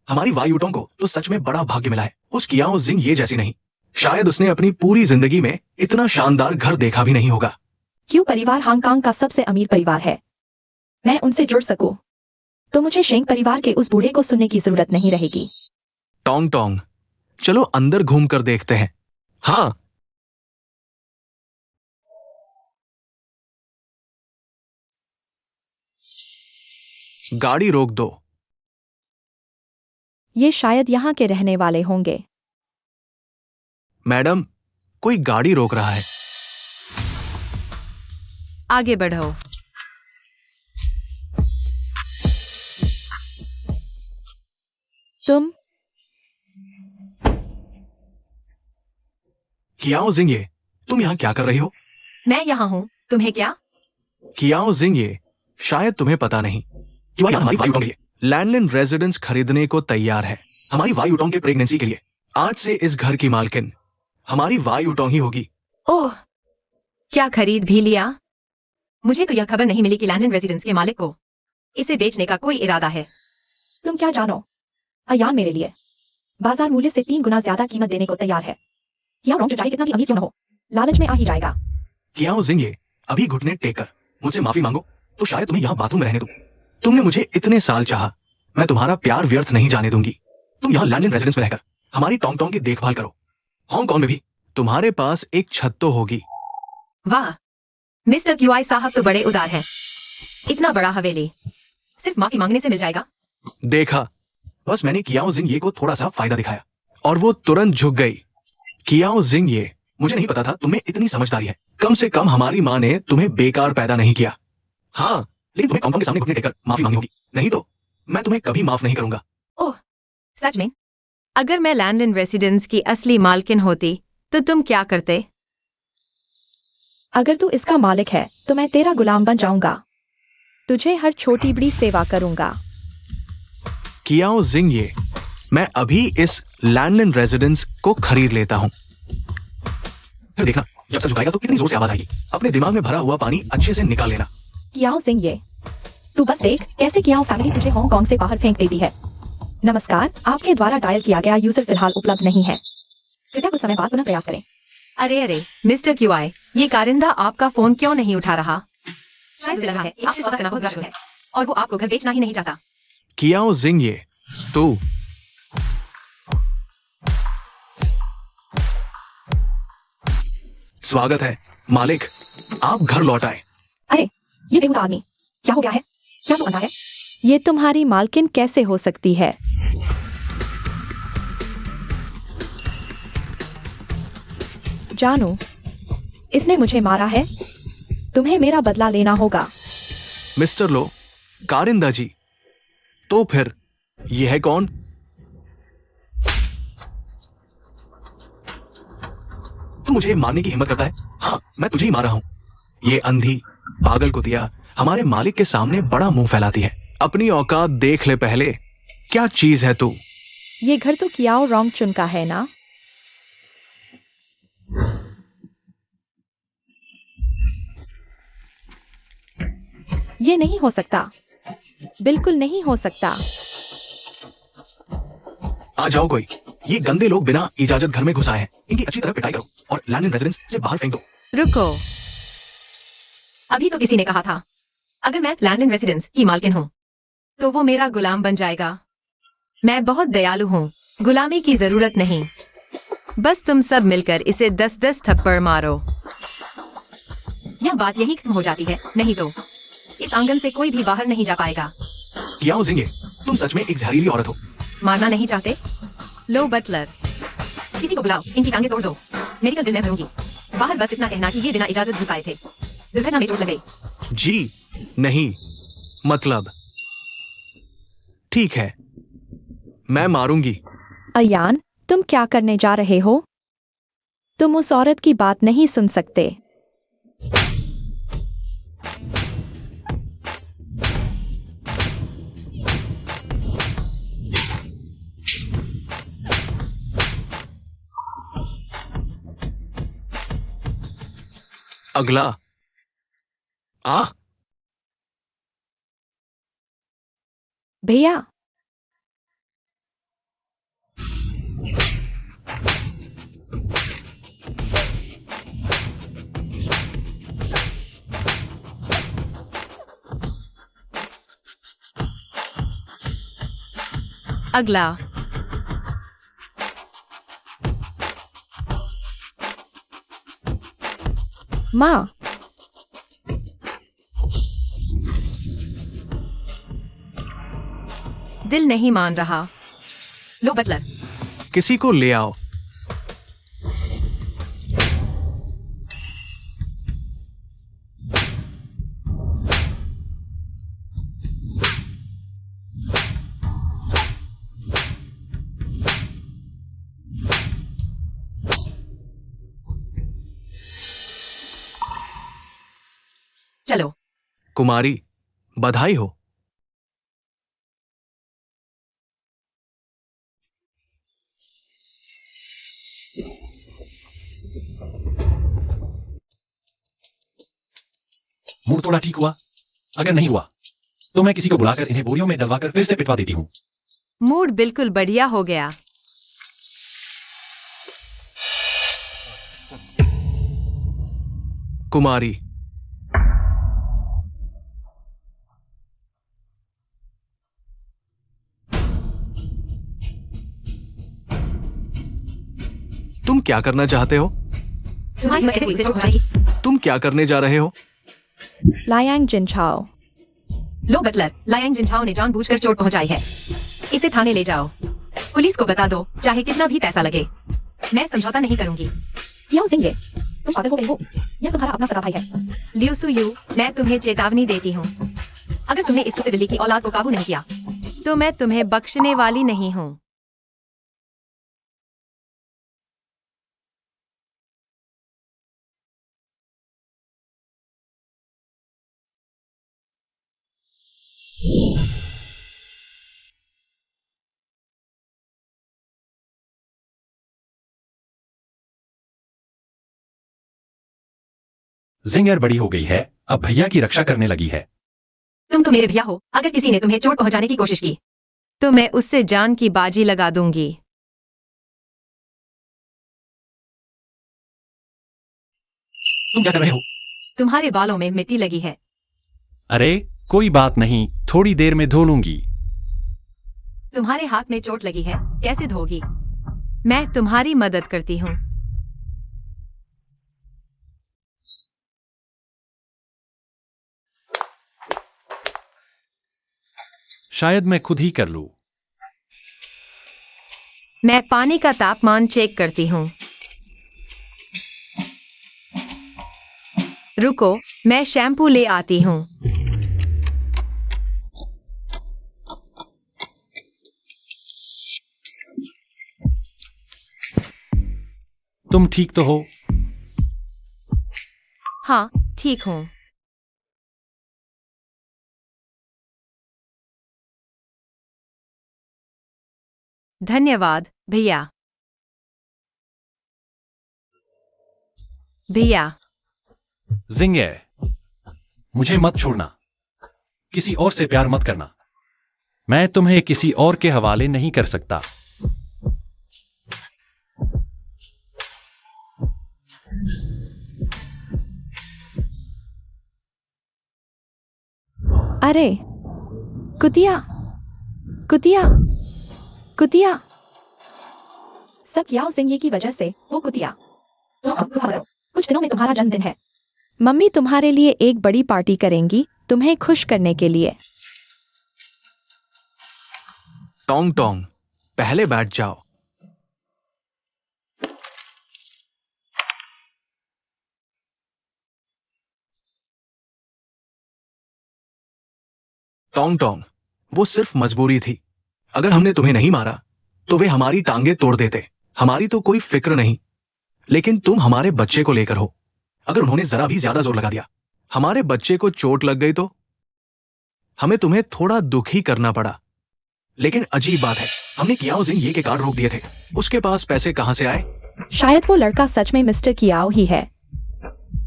हमारी वायुटों को तो सच में बड़ा भाग्य मिला है। उस कियाओ जिंग ये जैसी नहीं। शायद उसने अपनी पूरी जिंदगी में इतना शानदार घर देखा भी नहीं होगा। क्यों परिवार हांगकांग का सबसे अमीर परिवार है। मैं उनसे जुड़ सकूं तो मुझे शेंग परिवार के उस बूढ़े को सुनने की जरूरत नहीं रहेगी। टोंग टोंग, चलो अंदर घूम कर देखते हैं। हाँ। गाड़ी रोक दो। ये शायद यहाँ के रहने वाले होंगे। मैडम, कोई गाड़ी रोक रहा है। आगे बढ़ो। तुम कियाओ जिंग ये, तुम यहाँ क्या कर रही हो? मैं यहाँ हूँ, तुम्हें क्या? कियाओ जिंग ये, शायद तुम्हें पता नहीं, क्यों हमारी वायुटों के लिए लैंडलिन रेजिडेंस खरीदने को तैयार है। हमारी वायुटों के प्रेगनेंसी के लिए। आज से इस घर की मालकिन हमारी वायुटों ही होगी। ओह, क्या खरीद भी लिया? मुझे तो यह खबर नहीं मिली कि लैंडन रेजिडेंस के मालिक को इसे बेचने का कोई इरादा है। तुम क्या जानो? अयान मेरे लिए बाजार मूल्य से 3 गुना ज्यादा कीमत देने को तैयार है। क्या रोंग चाहे कितना भी अमीर क्यों न हो, लालच में आ ही जाएगा। कियाओ जिंग ये, अभी घुटने टेक कर मुझसे माफी मांगो तो शायद तुम्हें यहाँ बाथरूम में रहने दूं। तुमने मुझे इतने साल चाहा, मैं तुम्हारा प्यार व्यर्थ नहीं जाने दूंगी। तुम यहाँ लैंडलिन रेजिडेंस में रहकर हमारी टोंग टोंग की देखभाल करो। हांगकांग में भी तुम्हारे पास एक छत तो होगी। वाह, मिस्टर क्यूआई साहब तो बड़े उदार हैं। इतना बड़ा हवेली सिर्फ माफी मांगने से मिल जाएगा? देखा, बस मैंने कियाओ जिंग ये को थोड़ा सा फायदा दिखाया और वो तुरंत झुक गई। कियाओ जिंग ये, मुझे नहीं पता था तुम्हें इतनी समझदारी है। कम से कम हमारी माँ ने तुम्हें बेकार पैदा नहीं किया। हाँ, लेकिन तुम्हें टोंग के सामने घुटने टेककर माफी मांगनी होगी, नहीं तो मैं तुम्हें कभी माफ नहीं करूंगा। ओह, सच में? अगर मैं लैंडलिन रेजिडेंस की असली मालकिन होती तो तुम क्या करते? अगर तू इसका मालिक है तो मैं तेरा गुलाम बन जाऊंगा। तुझे हर छोटी बड़ी सेवा करूंगा। कियाओ जिंग ये, मैं अभी इस लैंडलिन रेजिडेंस को खरीद लेता हूँ। फिर देखना, जब सर झुकाएगा तो कितनी जोर से आवाज आएगी। अपने दिमाग में भरा हुआ पानी अच्छे से निकाल लेना। कियाओ सिंह ये, तू बस देख कैसे कियाओ फैमिली तुझे हांगकांग से बाहर फेंक देती है। नमस्कार, आपके द्वारा डायल किया गया यूजर फिलहाल उपलब्ध नहीं है। कृपया कुछ समय बाद पुनः प्रयास करें। अरे मिस्टर क्यूआई, ये कारिंदा आपका फोन क्यों नहीं उठा रहा? शायद से लग रहा है आपसे सौदा करना बहुत मुश्किल है और वो आपको घर बेचना ही नहीं चाहता। कियाओ जिंग ये, तू स्वागत है मालिक, आप घर लौट आए। अरे, ये बेहुदा आदमी, क्या हो गया है? क्या तू अंधा है? ये तुम्हारी मालकिन कैसे हो सकती है? जानू, इसने मुझे मारा है। तुम्हें मेरा बदला लेना होगा। मिस्टर लो, कारिंदा जी, तो फिर ये है कौन? तू मुझे मारने की हिम्मत करता है? हाँ, मैं तुझे ही मार रहा हूं। ये अंधी पागल कुतिया, हमारे मालिक के सामने बड़ा मुंह फैलाती है। अपनी औकात देख ले पहले। क्या चीज है तू? ये घर तो कियाओ रोंग चुन का है ना? ये नहीं हो सकता, बिल्कुल नहीं हो सकता। आ जाओ कोई। ये गंदे लोग बिना इजाजत घर में घुस आए हैं। इनकी अच्छी तरह पिटाई करो और लैंड एंड रेजिडेंस से बाहर फेंक दो। रुको, अभी तो किसी ने कहा था अगर मैं लैंड एंड रेसिडेंस की मालकिन हूँ तो वो मेरा गुलाम बन जाएगा। मैं बहुत दयालु हूँ, गुलामी की जरूरत नहीं। बस तुम सब मिलकर इसे 10-10 थप्पड़ मारो। यह बात यही खत्म हो जाती है, नहीं तो इस आंगन से कोई भी बाहर नहीं जा पाएगा। क्या जिंगे, तुम सच में एक जहरीली औरत हो। मारना नहीं चाहते? लो बटलर, किसी को बुलाओ, इनकी टांगे तोड़ दो। मेडिकल बिल में भरूंगी। बाहर बस इतना कहना कि ये बिना इजाजत घुस आए थे। दुर्घटना में चोट लग गई। जी नहीं, मतलब ठीक है, मैं मारूंगी। अयान, तुम क्या करने जा रहे हो? तुम उस औरत की बात नहीं सुन सकते। अगला आ। भैया, अगला। माँ, दिल नहीं मान रहा। लो बटलर, किसी को ले आओ। चलो। कुमारी, बधाई हो। मुंह थोड़ा ठीक हुआ? अगर नहीं हुआ तो मैं किसी को बुलाकर इन्हें बोरियों में डलवाकर फिर से पिटवा देती हूँ। मूड बिल्कुल बढ़िया हो गया। कुमारी, तुम क्या करना चाहते हो? तुम्हारी हिम्मत कैसे हुई इसे चोट पहुंचाएगी? तुम क्या करने जा रहे हो? लायांग जिनछाओ। लो बटलर, लायांग जिनछाओ ने जानबूझकर चोट पहुंचाई है। इसे थाने ले जाओ। पुलिस को बता दो, चाहे कितना भी पैसा लगे। मैं समझौता नहीं करूंगी। याओ जिंगे, तुम पागल हो गए हो? यह तुम्हारा अपना सगा भाई है। लियू सु यू, मैं तुम्हें चेतावनी देती हूँ। अगर तुमने इस कुत्ते बिल्ली की औलाद को काबू नहीं किया तो मैं तुम्हें बख्शने वाली नहीं हूँ। जिंगर बड़ी हो गई है, अब भैया की रक्षा करने लगी है। तुम तो मेरे भैया हो। अगर किसी ने तुम्हें चोट पहुंचाने की कोशिश की तो मैं उससे जान की बाजी लगा दूंगी। तुम क्या कर रहे हो? तुम्हारे बालों में मिट्टी लगी है। अरे कोई बात नहीं, थोड़ी देर में धो लूंगी। तुम्हारे हाथ में चोट लगी है, कैसे धोगी? मैं तुम्हारी मदद करती हूँ। शायद मैं खुद ही कर लूं। मैं पानी का तापमान चेक करती हूँ। रुको, मैं शैम्पू ले आती हूँ। तुम ठीक तो हो? हाँ, ठीक हूँ। धन्यवाद भैया। भैया जिंगे, मुझे मत छोड़ना। किसी और से प्यार मत करना। मैं तुम्हें किसी और के हवाले नहीं कर सकता। अरे कुतिया, कुतिया, कुतिया। सब याओ सिंह की वजह से वो कुतिया। कुछ दिनों में तुम्हारा जन्मदिन है। मम्मी तुम्हारे लिए एक बड़ी पार्टी करेंगी तुम्हें खुश करने के लिए। टोंग टोंग, पहले बैठ जाओ। टोंग टोंग, वो सिर्फ मजबूरी थी। अगर हमने तुम्हें नहीं मारा तो वे हमारी टांगे तोड़ देते। हमारी तो कोई फिक्र नहीं, लेकिन तुम हमारे बच्चे को लेकर हो। अगर उन्होंने जरा भी ज्यादा जोर लगा दिया, हमारे बच्चे को चोट लग गई तो हमें तुम्हें थोड़ा दुखी करना पड़ा। लेकिन अजीब बात है, हमने कियाओ जिंग ये के कार्ड रोक दिए थे। उसके पास पैसे कहां से आए? शायद वो लड़का सच में मिस्टर कियाओ ही है।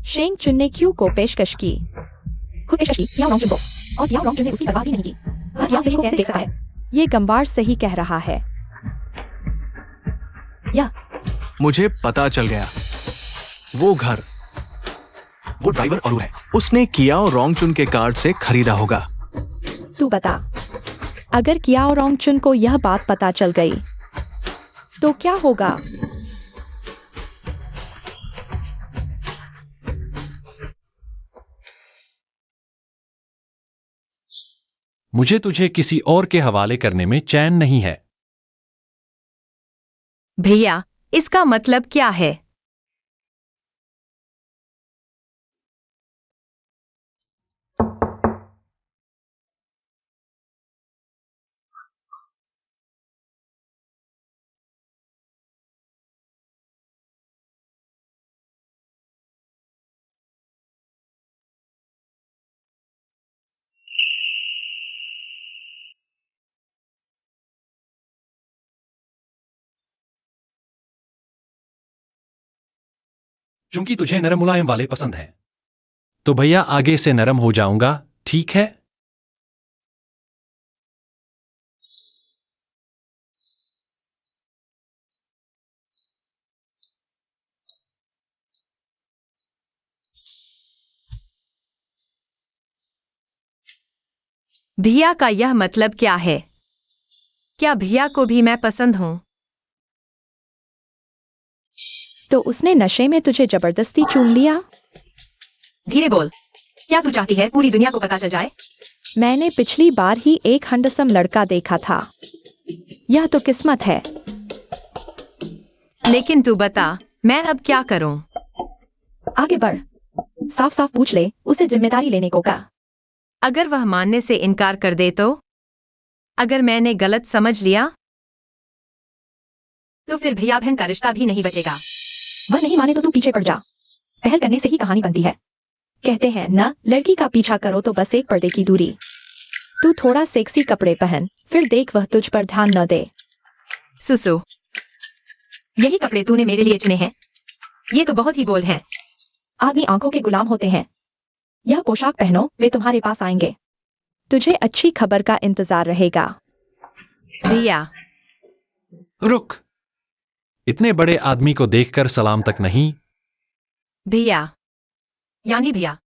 शेंग चुन ने क्यू को पेशकश की। खुद पेशकश की कियाओ रोंगचुन को, और कियाओ रोंगचुन ने उसकी परवाह भी नहीं की। वह कियाओ सही को कैसे देख सकता है? ये गंबार सही कह रहा है। या मुझे पता चल गया। वो घर, वो ड्राइवर और है। उसने कियाओ रोंगचुन के कार्ड से खरीदा होगा। तू बता, अगर कियाओ रोंगचुन को यह बात पता चल गई तो क्या होगा? मुझे तुझे किसी और के हवाले करने में चैन नहीं है। भैया, इसका मतलब क्या है? चूंकि तुझे नरम मुलायम वाले पसंद हैं, तो भैया आगे से नरम हो जाऊंगा, ठीक है? भैया का यह मतलब क्या है? क्या भैया को भी मैं पसंद हूं? तो उसने नशे में तुझे जबरदस्ती चुन लिया? धीरे बोल। क्या तू चाहती है पूरी दुनिया को पता चल जाए? मैंने पिछली बार ही एक हंडसम लड़का देखा था। यह तो किस्मत है। लेकिन तू बता, मैं अब क्या करूं? आगे बढ़, साफ साफ पूछ ले उसे जिम्मेदारी लेने को का। अगर वह मानने से इनकार कर दे तो? अगर मैंने गलत समझ लिया तो फिर भैया बहन का रिश्ता भी नहीं बचेगा। वह नहीं माने तो तू पीछे पड़ जा। पहल करने से ही कहानी बनती है। कहते हैं न, लड़की का पीछा करो तो बस एक पर्दे की दूरी। तू थोड़ा सेक्सी कपड़े पहन, फिर देख वह तुझ पर ध्यान न दे। सुसु, यही कपड़े तूने मेरे लिए चुने हैं? ये तो बहुत ही बोल्ड हैं। आदमी आंखों के गुलाम होते हैं। यह पोशाक पहनो, वे तुम्हारे पास आएंगे। तुझे अच्छी खबर का इंतजार रहेगा। भैया, रुक, इतने बड़े आदमी को देखकर सलाम तक नहीं। भैया, यानी भैया।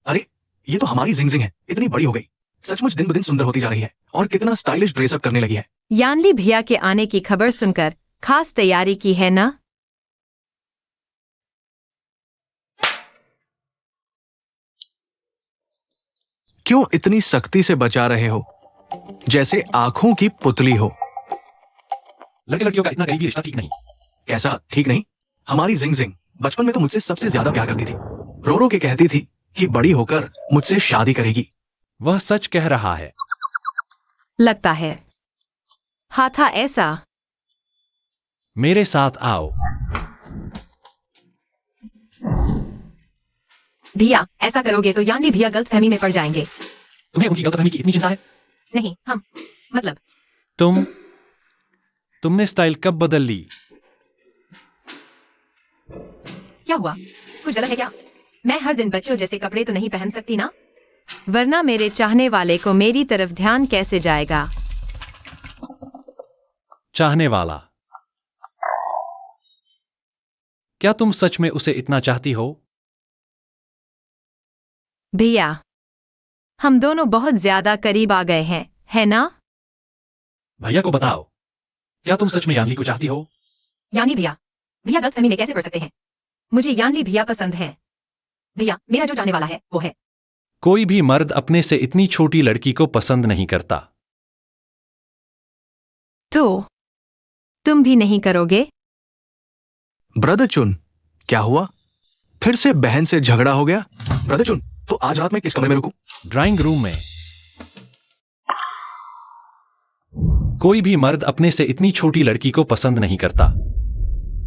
अरे, ये तो हमारी जिंग जिंग है। इतनी बड़ी हो गई, सचमुच दिन ब दिन सुंदर होती जा रही है और कितना स्टाइलिश ड्रेसअप करने लगी है। यानली भैया के आने की खबर सुनकर खास तैयारी की है ना? क्यों इतनी सख्ती से बचा रहे हो, जैसे आंखों की पुतली हो? लड़के लड़कियों का इतना करीबी रिश्ता ठीक नहीं। कैसा ठीक नहीं? हमारी जिंग जिंग बचपन में तो मुझसे सबसे ज्यादा प्यार करती थी। रो रो के कहती थी कि बड़ी होकर मुझसे शादी करेगी। वह सच कह रहा है। लगता है। हाँ था ऐसा। मेरे साथ आओ। भैया, ऐसा करोगे तो यानली भैया गलतफहमी में पड़ जाएंगे। तुम्हें उनकी गलतफहमी की इतनी चिंता है? नहीं, हम मतलब तुम तुमने स्टाइल कब बदल ली? क्या हुआ? कुछ गलत है क्या? मैं हर दिन बच्चों जैसे कपड़े तो नहीं पहन सकती ना, वरना मेरे चाहने वाले को मेरी तरफ ध्यान कैसे जाएगा? चाहने वाला? क्या तुम सच में उसे इतना चाहती हो? भैया, हम दोनों बहुत ज्यादा करीब आ गए हैं, है ना? भैया को बताओ, क्या तुम सच में यान्नी को चाहती हो? यानी भैया, भैया गलतफहमी में कैसे पड़ सकते हैं? मुझे यानी भैया पसंद है। भैया, मेरा जो चाहने वाला है वो है। कोई भी मर्द अपने से इतनी छोटी लड़की को पसंद नहीं करता। तो तुम भी नहीं करोगे? ब्रदर चुन, क्या हुआ? फिर से बहन से झगड़ा हो गया? ब्रदर चुन, तो आज रात में किस कमरे में रुकूं? ड्राइंग रूम में। कोई भी मर्द अपने से इतनी छोटी लड़की को पसंद नहीं करता।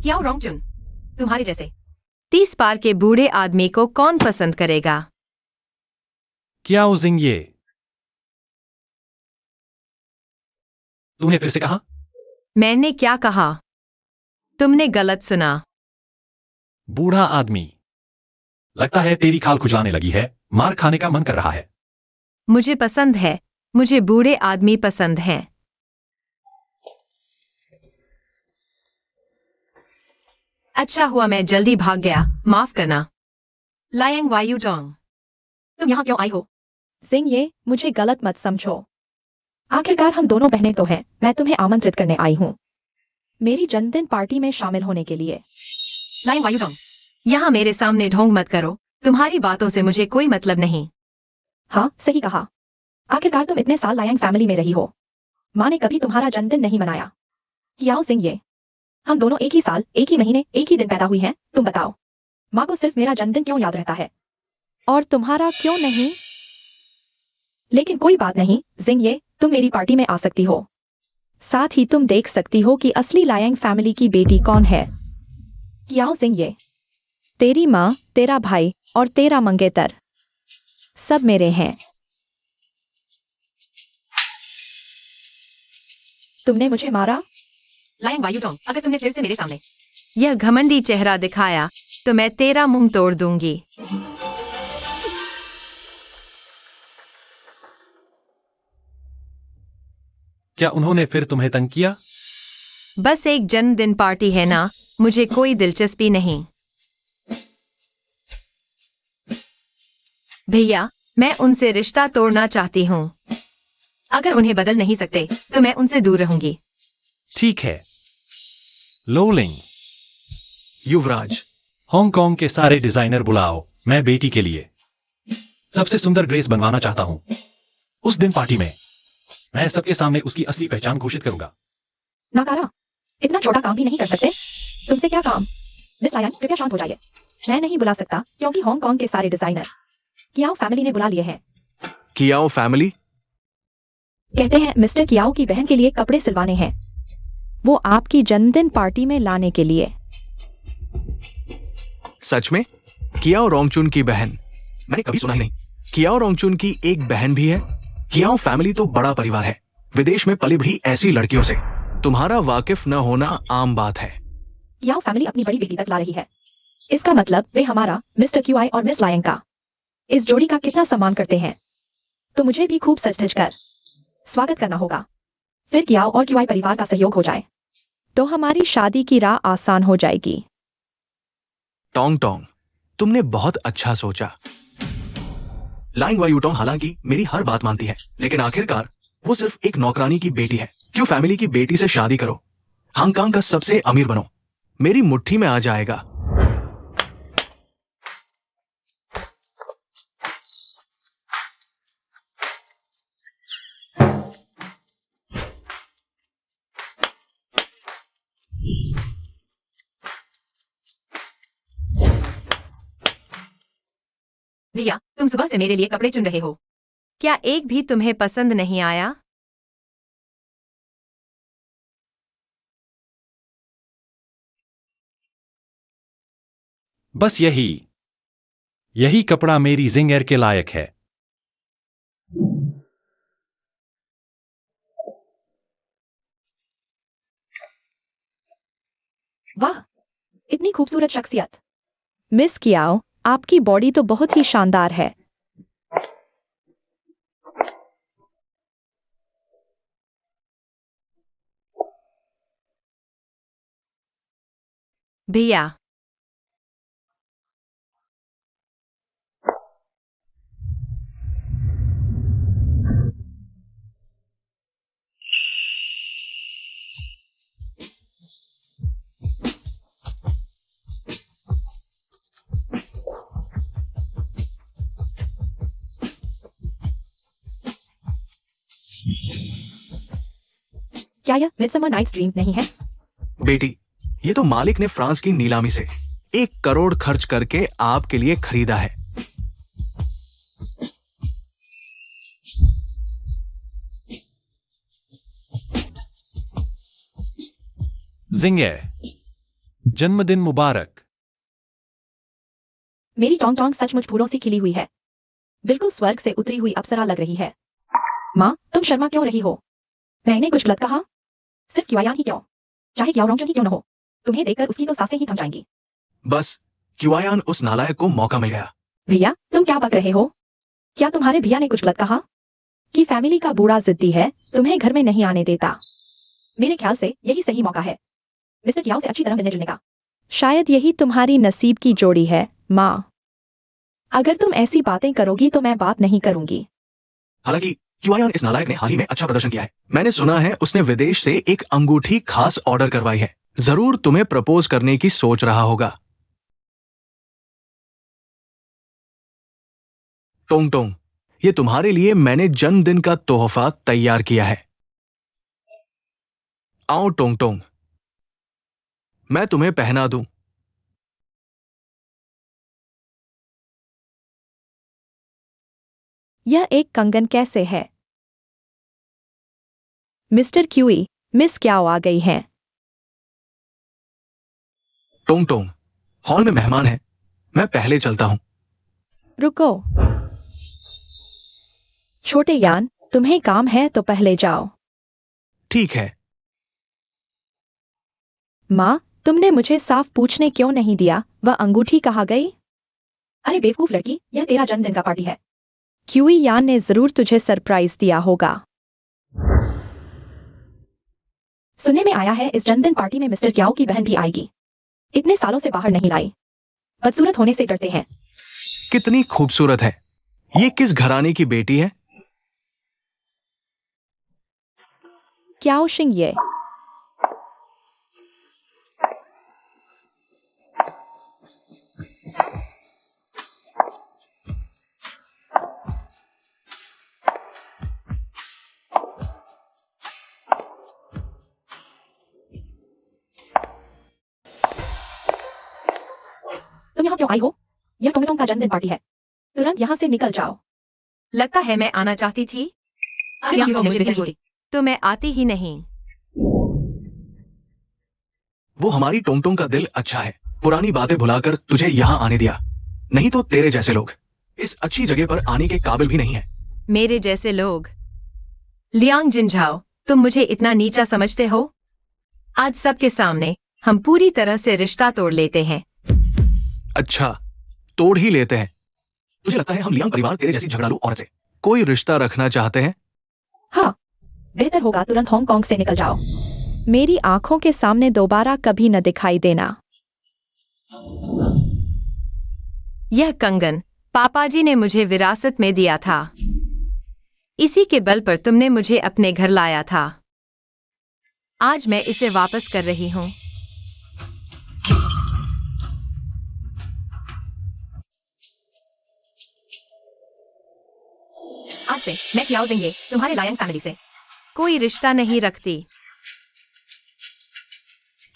क्या रॉन्ग चुन? तुम्हारे जैसे 30 पार के बूढ़े आदमी को कौन पसंद करेगा? क्या जिंग ये? तूने फिर से कहा? मैंने क्या कहा? तुमने गलत सुना। बूढ़ा आदमी। लगता है तेरी खाल खुजलाने लगी है, मार खाने का मन कर रहा है। मुझे पसंद है, मुझे बूढ़े आदमी पसंद हैं। अच्छा हुआ मैं जल्दी भाग गया, माफ करना। लायंग वायु डोंग, तुम यहाँ क्यों आई हो? जिंग ये, मुझे गलत मत समझो। आखिरकार हम दोनों बहनें तो हैं। मैं तुम्हें आमंत्रित करने आई हूँ मेरी जन्मदिन पार्टी में शामिल होने के लिए। लायंग वायु डोंग, यहाँ मेरे सामने ढोंग मत करो, तुम्हारी बातों से मुझे कोई मतलब नहीं। हाँ, सही कहा। आखिरकार तुम इतने साल लायंग फैमिली में रही हो, माँ ने कभी तुम्हारा जन्मदिन नहीं मनाया। कियाओ जिंग ये, हम दोनों एक ही साल, एक ही महीने, एक ही दिन पैदा हुई हैं। तुम बताओ, माँ को सिर्फ मेरा जन्मदिन क्यों याद रहता है और तुम्हारा क्यों नहीं? लेकिन कोई बात नहीं जिंग ये, तुम मेरी पार्टी में आ सकती हो। साथ ही तुम देख सकती हो कि असली लायंग फैमिली की बेटी कौन है। कियाओ जिंग ये, तेरी माँ, तेरा भाई और तेरा मंगेतर सब मेरे हैं। तुमने मुझे मारा? लायंग वायु डोंग, अगर तुमने फिर से मेरे सामने यह घमंडी चेहरा दिखाया तो मैं तेरा मुंह तोड़ दूंगी। क्या उन्होंने फिर तुम्हें तंग किया? बस एक जन्मदिन पार्टी है ना, मुझे कोई दिलचस्पी नहीं। भैया, मैं उनसे रिश्ता तोड़ना चाहती हूँ। अगर उन्हें बदल नहीं सकते तो मैं उनसे दूर रहूंगी। ठीक है। लोलिंग, युवराज, हांगकांग के सारे डिजाइनर बुलाओ, मैं बेटी के लिए सबसे सुंदर ड्रेस बनवाना चाहता हूं। उस दिन पार्टी में मैं सबके सामने उसकी असली पहचान घोषित करूंगा। नाकारा, इतना छोटा काम भी नहीं कर सकते? तुमसे क्या काम? मिस लायन, कृपया शांत हो जाइए। मैं नहीं बुला सकता क्योंकि हांगकांग के सारे डिजाइनर कियाओ फैमिली ने बुला लिए हैं। कियाओ फैमिली? कहते हैं मिस्टर कियाओ की बहन के लिए कपड़े सिलवाने हैं, वो आपकी जन्मदिन पार्टी में लाने के लिए। सच में? कियाओ रोंगचुन की बहन? मैंने कभी सुना ही नहीं। कियाओ रोंगचुन की एक बहन भी है? कियाओ फैमिली तो बड़ा परिवार है, विदेश में पली बढ़ी ऐसी लड़कियों से तुम्हारा वाकिफ न होना आम बात है। कियाओ फैमिली अपनी बड़ी बेटी तक ला रही है, इसका मतलब वे हमारा मिस्टर क्यूआई और मिस लायन का, इस जोड़ी का कितना सम्मान करते हैं। तो मुझे भी खूब सज धज कर स्वागत करना होगा। फिर कियाओ और क्यूआई परिवार का सहयोग हो जाए तो हमारी शादी की राह आसान हो जाएगी। टोंग टोंग, तुमने बहुत अच्छा सोचा। लाइंग वायुटोंग हालांकि मेरी हर बात मानती है, लेकिन आखिरकार वो सिर्फ एक नौकरानी की बेटी है। क्यों फैमिली की बेटी से शादी करो, हांगकांग का सबसे अमीर बनो, मेरी मुट्ठी में आ जाएगा। भैया, तुम सुबह से मेरे लिए कपड़े चुन रहे हो, क्या एक भी तुम्हें पसंद नहीं आया? बस यही कपड़ा मेरी जिंगर के लायक है। वाह, इतनी खूबसूरत शख्सियत। मिस कियाओ, आपकी बॉडी तो बहुत ही शानदार है। भैया, क्या यह मिडसमर नाइट्स ड्रीम नहीं है? बेटी, ये तो मालिक ने फ्रांस की नीलामी से 1 करोड़ खर्च करके आपके लिए खरीदा है। जिंगे, जन्मदिन मुबारक। मेरी टोंग टोंग सचमुच फूलों से खिली हुई है। बिल्कुल स्वर्ग से उतरी हुई अप्सरा लग रही है। माँ, तुम शर्मा क्यों रही हो? मैंने कुछ गलत कहा? सिर्फ क्यूआयान ही क्यों, चाहे क्याओ रोंगचुन ही क्यों न हो, तुम्हें देखकर उसकी तो सांसें ही थम जाएंगी। बस क्यूआयान उस नालायक को मौका मिल गया। भैया, तुम क्या बक रहे हो? क्या तुम्हारे भैया ने कुछ गलत कहा? कि फैमिली का बूढ़ा जिद्दी है, तुम्हें घर में नहीं आने देता। मेरे ख्याल से यही सही मौका है मिस्टर क्याओ से अच्छी तरह मिलने जुलने का। शायद यही तुम्हारी नसीब की जोड़ी है, माँ। अगर तुम ऐसी बातें करोगी तो मैं बात नहीं करूंगी। हालांकि क्यूआयान इस नालायक ने हाल ही में अच्छा प्रदर्शन किया है। मैंने सुना है उसने विदेश से एक अंगूठी खास ऑर्डर करवाई है। जरूर तुम्हें प्रपोज करने की सोच रहा होगा। टोंग टोंग, ये तुम्हारे लिए मैंने जन्मदिन का तोहफा तैयार किया है। आओ टोंग टोंग, मैं तुम्हें पहना दूं। यह एक कंगन कैसे है? मिस्टर क्यूई, मिस क्याओ आ गई हैं। टोंग टोंग, हॉल में मेहमान है, मैं पहले चलता हूं। रुको। छोटे यान, तुम्हें काम है तो पहले जाओ। ठीक है। माँ, तुमने मुझे साफ पूछने क्यों नहीं दिया वह अंगूठी कहाँ गई? अरे बेवकूफ लड़की, यह तेरा जन्मदिन का पार्टी है। क्यूई यान ने जरूर तुझे सरप्राइज दिया होगा। सुनने में आया है इस जन्मदिन पार्टी में मिस्टर क्याओ की बहन भी आएगी। इतने सालों से बाहर नहीं लाई, बदसूरत होने से डरते हैं। कितनी खूबसूरत है। ये किस घराने की बेटी है? क्याओ शिंग ये। तुम यहाँ क्यों आई हो? यह टोंग टोंग का जन्मदिन पार्टी है, तुरंत यहाँ से निकल जाओ। लगता है मैं आना चाहती थी, यहाँ वो मुझे नहीं होती, तो मैं आती ही नहीं। वो हमारी टोंग टोंग का दिल अच्छा है, पुरानी बातें भुलाकर तुझे यहाँ आने दिया। नहीं तो तेरे जैसे लोग इस अच्छी जगह पर आने के काबिल भी नहीं है। मेरे जैसे लोग? लियांग जिनझाओ, तुम मुझे इतना नीचा समझते हो? आज सबके सामने हम पूरी तरह से रिश्ता तोड़ लेते हैं। अच्छा, तोड़ ही लेते हैं। तुझे लगता है हम लियांग परिवार तेरे जैसी झगड़ालू औरत से कोई रिश्ता रखना चाहते हैं? हाँ, बेहतर होगा तुरंत हांगकांग से निकल जाओ। मेरी आंखों के सामने दोबारा कभी न दिखाई देना। यह कंगन पापाजी ने मुझे विरासत में दिया था। इसी के बल पर तुमने मुझे अपने घर लाया था। आज मैं इसे वापस कर रही हूँ। आज से मैं क्याओ देंगे तुम्हारे लायंग फैमिली से कोई रिश्ता नहीं रखती।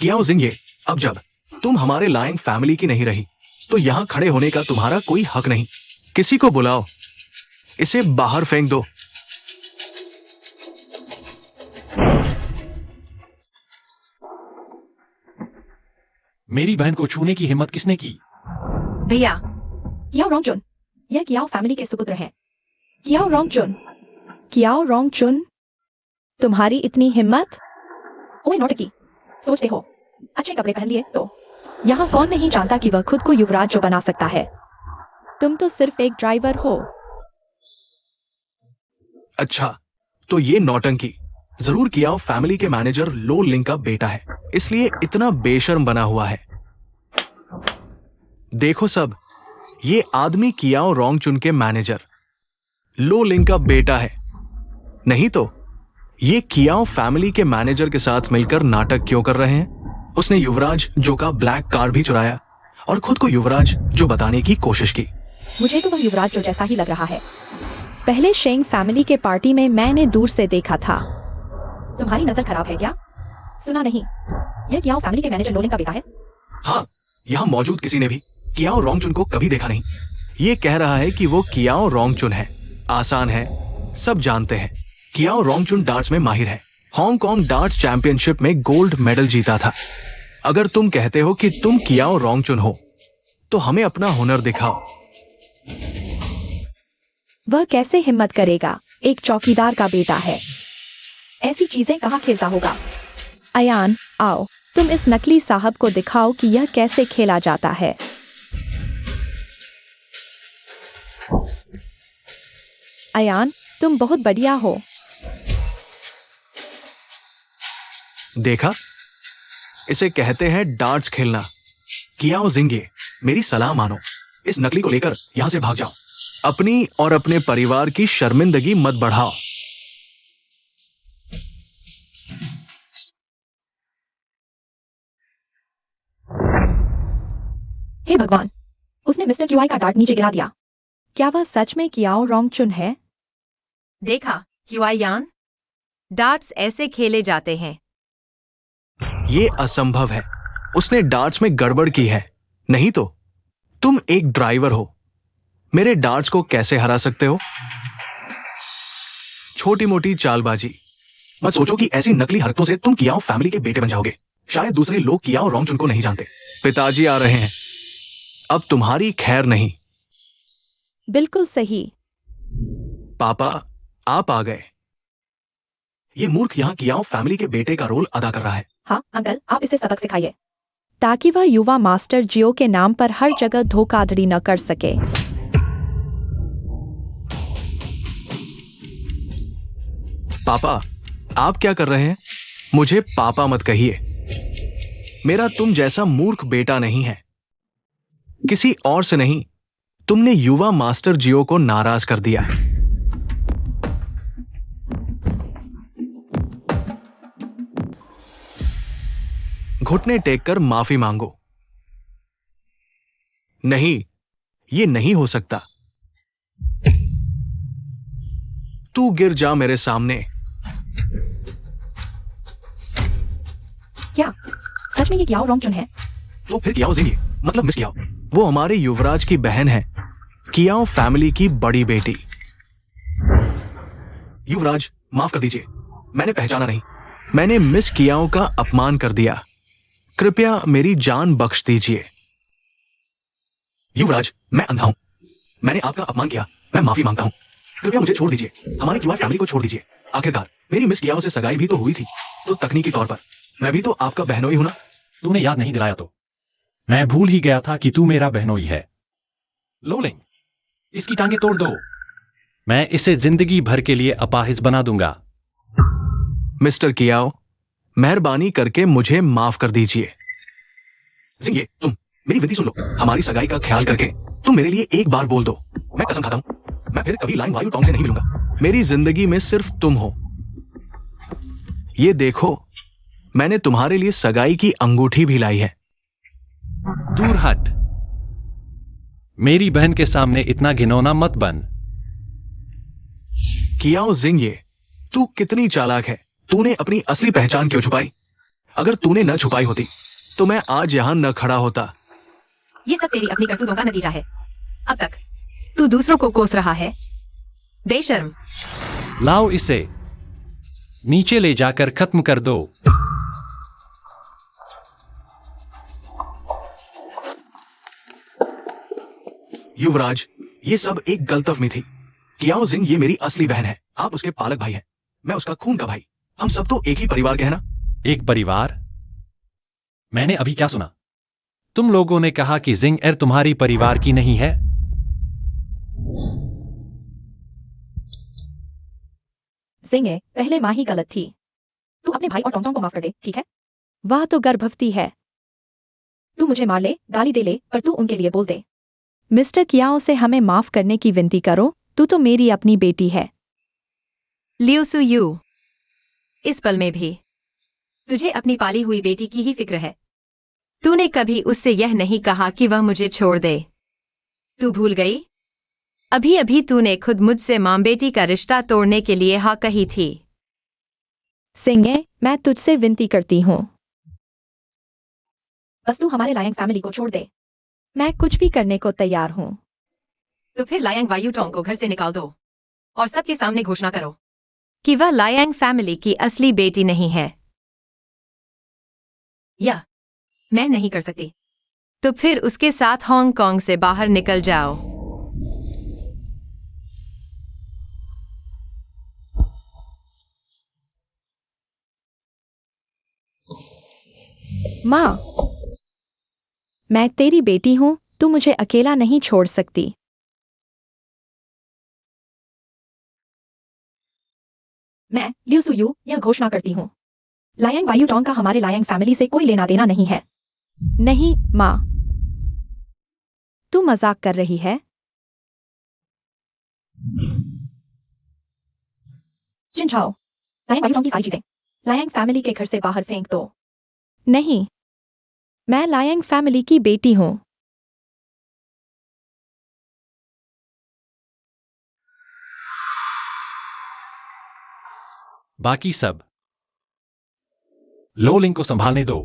क्याओ जिंगे, अब जब तुम हमारे लायंग फैमिली की नहीं रही तो यहाँ खड़े होने का तुम्हारा कोई हक नहीं। किसी को बुलाओ, इसे बाहर फेंक दो। मेरी बहन को छूने की हिम्मत किसने की? भैया, क्याओ रोंगचुन, यह क्याओ फैमिली के सुपुत्र हैं। क्याओ रोंगचुन, क्याओ रोंगचुन, तुम्हारी इतनी हिम्मत? ओए नौटंकी, सोचते हो अच्छे कपड़े पहन लिए तो यहाँ कौन नहीं जानता कि वह खुद को युवराज जो बना सकता है। तुम तो सिर्फ एक ड्राइवर हो। अच्छा, तो ये नौटंकी जरूर कियाओ फैमिली के मैनेजर लो लिंग का बेटा है, इसलिए इतना बेशर्म बना हुआ है। देखो सब, ये आदमी कियाओ रोंगचुन के मैनेजर लो लिंग का बेटा है। नहीं तो ये कियाओ फैमिली के मैनेजर के साथ मिलकर नाटक क्यों कर रहे हैं? उसने युवराज जो का ब्लैक कार भी चुराया और खुद को युवराज जो बताने की कोशिश की। मुझे तो वह युवराज जो जैसा ही लग रहा है। पहले शेंग फैमिली के पार्टी में मैंने दूर से देखा था। तुम्हारी नजर खराब है क्या? सुना नहीं, यह कियाओ फैमिली के मैनेजर लोलिंग का बेटा है। हाँ, यहाँ मौजूद किसी ने भी कियाओ रोंगचुन को कभी देखा नहीं। ये कह रहा है कि वो कियाओ रोंगचुन है। आसान है, सब जानते हैं। कियाओ रोंगचुन डार्ट्स में माहिर है। हांगकांग डार्ट्स चैंपियनशिप में गोल्ड मेडल जीता था। अगर तुम कहते हो कि तुम कियाओ रोंगचुन हो, तो हमें अपना हुनर दिखाओ। वह कैसे हिम्मत करेगा? एक चौकीदार का बेटा है, ऐसी चीजें कहाँ खेलता होगा। अयान, आओ, तुम इस नकली साहब को दिखाओ कि यह कैसे खेला जाता है। अयान, तुम बहुत बढ़िया हो। देखा, इसे कहते हैं डार्ट्स खेलना। कियाओ जिंगे, मेरी सलाह मानो, इस नकली को लेकर यहां से भाग जाओ। अपनी और अपने परिवार की शर्मिंदगी मत बढ़ाओ। हे भगवान, उसने मिस्टर क्यूआई का डार्ट नीचे गिरा दिया। क्या वह सच में कियाओ रोंगचुन है? देखा क्यूआयान, डार्ट्स ऐसे खेले जाते हैं। ये असंभव है। उसने डार्ट्स में गड़बड़ की है। नहीं तो तुम एक ड्राइवर हो, मेरे डार्ट्स को कैसे हरा सकते हो? छोटी मोटी चालबाजी मत सोचो कि ऐसी नकली हरकतों से तुम कियाओ फैमिली के बेटे बन जाओगे। शायद दूसरे लोग कियाओ रोंगचुन को नहीं जानते। पिताजी आ रहे हैं, अब तुम्हारी खैर नहीं। बिल्कुल सही। पापा, आप आ गए। ये मूर्ख यहाँ कियाओ फैमिली के बेटे का रोल अदा कर रहा है। हाँ अंकल, आप इसे सबक सिखाइए ताकि वह युवा मास्टर जियो के नाम पर हर जगह धोखाधड़ी न कर सके। पापा, आप क्या कर रहे हैं? मुझे पापा मत कहिए। मेरा तुम जैसा मूर्ख बेटा नहीं है। किसी और से नहीं, तुमने युवा मास्टर जियो को नाराज कर दिया। घुटने टेक कर माफी मांगो। नहीं, ये नहीं हो सकता। तू गिर जा मेरे सामने। क्या सच में ये कियाओ रोंगचुन है? तो फिर कियाओ जिंगे, मतलब मिस कियाओ। वो हमारे युवराज की बहन है, कियाओ फैमिली की बड़ी बेटी। युवराज, माफ कर दीजिए, मैंने पहचाना नहीं। मैंने मिस कियाओ का अपमान कर दिया। कृपया मेरी जान बख्श दीजिए। युवराज, मैं अंधा हूं। मैंने आपका अपमान किया, मैं माफी मांगता हूं। कृपया मुझे छोड़ दीजिए, हमारी कियाओ फैमिली को छोड़ दीजिए। आखिरकार मेरी मिस कियाओ से सगाई भी तो हुई थी, तो तकनीकी तौर पर मैं भी तो आपका बहनोई हूं ना। तूने याद नहीं दिलाया तो मैं भूल ही गया था कि तू मेरा बहनोई है। लोलिंग, इसकी टांगे तोड़ दो। मैं इसे जिंदगी भर के लिए अपाहिज बना दूंगा। मिस्टर कियाओ, मेहरबानी करके मुझे माफ कर दीजिए। जिंगे, तुम मेरी विनती सुन लो। हमारी सगाई का ख्याल करके तुम मेरे लिए एक बार बोल दो। मैं कसम खाता हूं, मैं फिर कभी लाइन वायु टोंग से नहीं मिलूंगा। मेरी जिंदगी में सिर्फ तुम हो। ये देखो, मैंने तुम्हारे लिए सगाई की अंगूठी भी लाई है। दूर हट। मेरी बहन के सामने इतना घिनौना मत बन। कियाओ जिंगे, तू कितनी चालाक है। तूने अपनी असली पहचान क्यों छुपाई? अगर तूने न छुपाई होती तो मैं आज यहां न खड़ा होता। ये सब तेरी अपनी करतूतों का नतीजा है। अब तक तू दूसरों को कोस रहा है, बेशर्म। लाओ इसे नीचे ले जाकर खत्म कर दो। युवराज, ये सब एक गलतफहमी थी। कियाओ जिंग ये मेरी असली बहन है। आप उसके पालक भाई हैं, मैं उसका खून का भाई। हम सब तो एक ही परिवार के हैं ना। एक परिवार? मैंने अभी क्या सुना? तुम लोगों ने कहा कि जिंग एर तुम्हारी परिवार की नहीं है। जिंगे, पहले माँ ही गलत थी। तू अपने भाई और टोंगटोंग को माफ कर दे, ठीक है? वह तो गर्भवती है। तू मुझे मार ले, गाली दे ले, पर तू उनके लिए बोल दे। मिस्टर कियाओ से हमें माफ करने की विनती करो, तू तो मेरी अपनी बेटी है। लियू सु यू, इस पल में भी तुझे अपनी पाली हुई बेटी की ही फिक्र है। तूने कभी उससे यह नहीं कहा कि वह मुझे छोड़ दे। तू भूल गई? अभी अभी तूने खुद मुझसे मां बेटी का रिश्ता तोड़ने के लिए हाँ कही थी। सिंगे, मैं तुझसे विनती करती हूँ, बस तू हमारे लायंग फैमिली को छोड़ दे। मैं कुछ भी करने को तैयार हूँ। तो फिर लायंग वायुटोंग को घर से निकाल दो और सबके सामने घोषणा करो कि वह लायंग फैमिली की असली बेटी नहीं है। या मैं नहीं कर सकती। तो फिर उसके साथ हांगकांग से बाहर निकल जाओ। माँ, मैं तेरी बेटी हूँ, तू मुझे अकेला नहीं छोड़ सकती। मैं लियू सु यू यह घोषणा करती हूँ, लायंग वायुटोंग का हमारे लायंग फैमिली से कोई लेना देना नहीं है। नहीं माँ, तू मजाक कर रही है? चिंचाओ, लायंग वायुटोंग की सारी चीजें लायंग फैमिली के घर से बाहर फेंक दो। नहीं, मैं लायंग फैमिली की बेटी हूँ। बाकी सब लोलिंग को संभालने दो।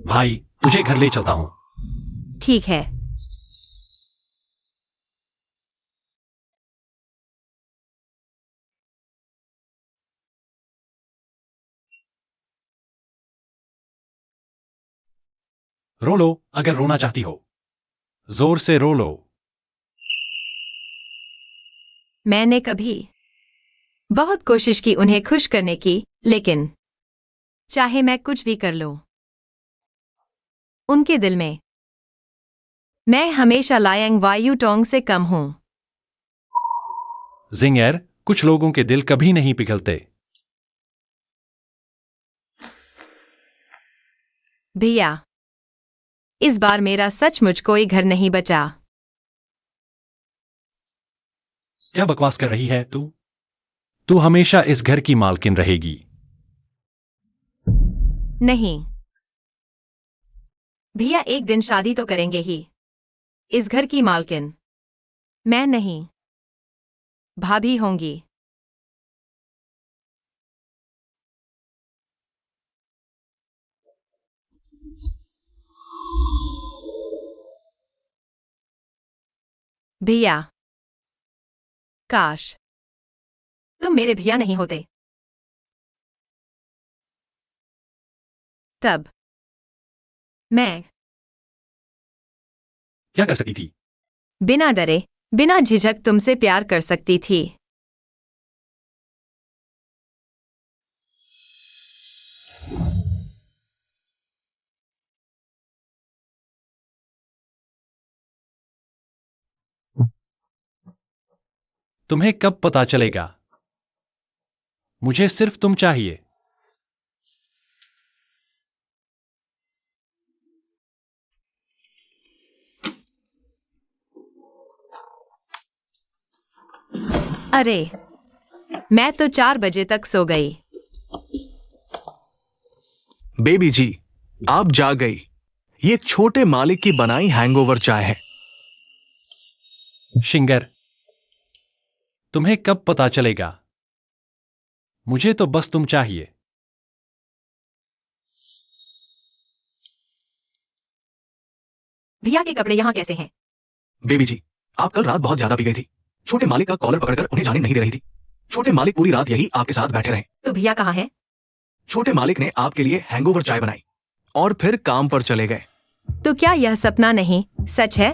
भाई, तुझे घर ले चलता हूं। ठीक है। रो लो अगर रोना चाहती हो, जोर से रो लो। मैंने कभी बहुत कोशिश की उन्हें खुश करने की, लेकिन चाहे मैं कुछ भी कर लूं, उनके दिल में मैं हमेशा लायंग वायुटोंग से कम हूं। जिंगर, कुछ लोगों के दिल कभी नहीं पिघलते। भैया, इस बार मेरा सचमुच कोई घर नहीं बचा। क्या बकवास कर रही है तू? तू हमेशा इस घर की मालकिन रहेगी। नहीं भैया, एक दिन शादी तो करेंगे ही। इस घर की मालकिन मैं नहीं, भाभी होंगी। भैया, काश तुम मेरे भैया नहीं होते। तब मैं क्या कर सकती थी? बिना डरे, बिना झिझक तुमसे प्यार कर सकती थी। तुम्हें कब पता चलेगा? मुझे सिर्फ तुम चाहिए। अरे, मैं तो 4 बजे तक सो गई। बेबी जी, आप जाग गई। ये एक छोटे मालिक की बनाई हैंगओवर चाय है। शिंगर, तुम्हें कब पता चलेगा? मुझे तो बस तुम चाहिए। भैया के कपड़े यहाँ कैसे हैं? बेबी जी, आप कल रात बहुत ज्यादा पी गई थी। छोटे मालिक का कॉलर पकड़कर उन्हें जाने नहीं दे रही थी। छोटे मालिक पूरी रात यही आपके साथ बैठे रहे। तो भैया कहाँ हैं? छोटे मालिक ने आपके लिए हैंगओवर चाय बनाई और फिर काम पर चले गए। तो क्या यह सपना नहीं, सच है?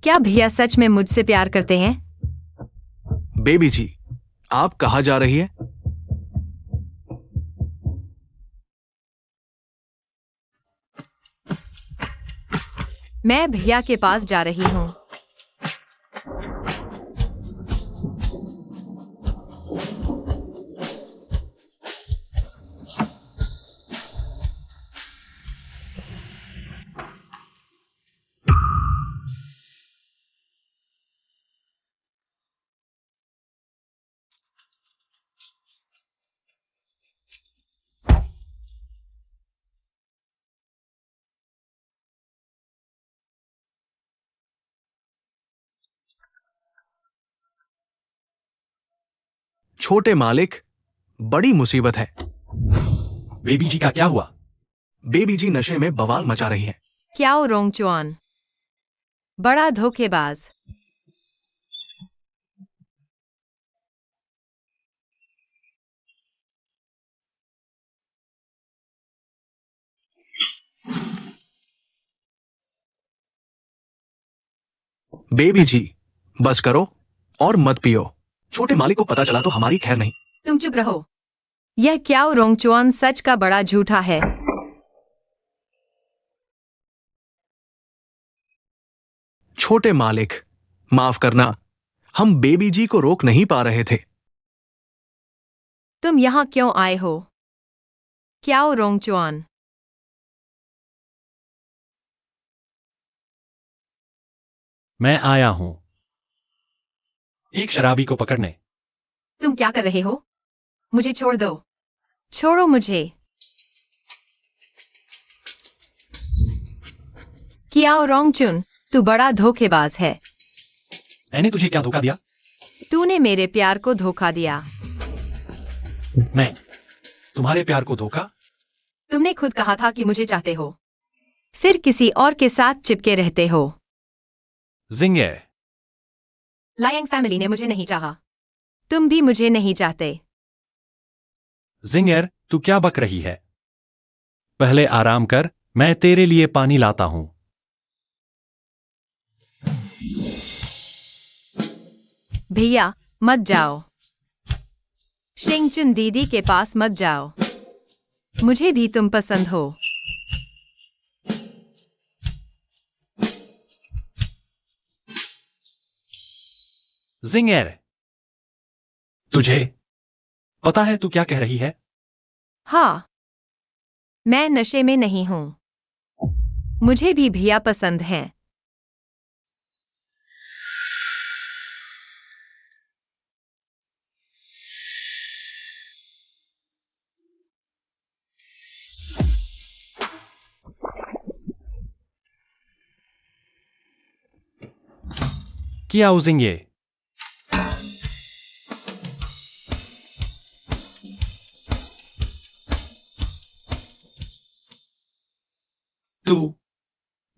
क्या भैया सच में मुझसे प्यार करते हैं? बेबी जी, आप कहाँ जा रही है? मैं भैया के पास जा रही हूँ। छोटे मालिक, बड़ी मुसीबत है। बेबी जी का क्या हुआ? बेबी जी नशे में बवाल मचा रही है। क्याओ रोंगचुआन, बड़ा धोखेबाज। बेबी जी, बस करो और मत पियो। छोटे मालिक को पता चला तो हमारी खैर नहीं। तुम चुप रहो। यह क्याओ रोंगचुआन सच का बड़ा झूठा है। छोटे मालिक, माफ करना, हम बेबी जी को रोक नहीं पा रहे थे। तुम यहाँ क्यों आए हो? क्याओ रोंगचुआन, मैं आया हूं एक शराबी को पकड़ने। तुम क्या कर रहे हो? मुझे छोड़ दो। छोड़ो मुझे। क्याओ रोंगचुन, तू बड़ा धोखेबाज है। मैंने तुझे क्या धोखा दिया? तूने मेरे प्यार को धोखा दिया। मैं तुम्हारे प्यार को धोखा? तुमने खुद कहा था कि मुझे चाहते हो, फिर किसी और के साथ चिपके रहते हो। जिंगे, लायंग फैमिली ने मुझे नहीं चाहा। तुम भी मुझे नहीं चाहते। जिंगर, तू क्या बक रही है? पहले आराम कर, मैं तेरे लिए पानी लाता हूं। भैया, मत जाओ। शिंगचुन दीदी के पास मत जाओ। मुझे भी तुम पसंद हो। जिंगर, तुझे पता है तू क्या कह रही है? हाँ, मैं नशे में नहीं हूं। मुझे भी भैया पसंद हैं। क्या जिंगे?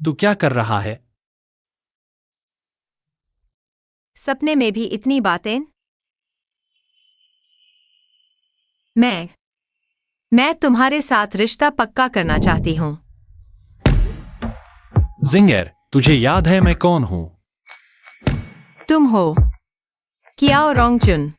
तू क्या कर रहा है? सपने में भी इतनी बातें? मैं तुम्हारे साथ रिश्ता पक्का करना चाहती हूं। जिंगर, तुझे याद है मैं कौन हूं? तुम हो क्याओ रोंगचुन।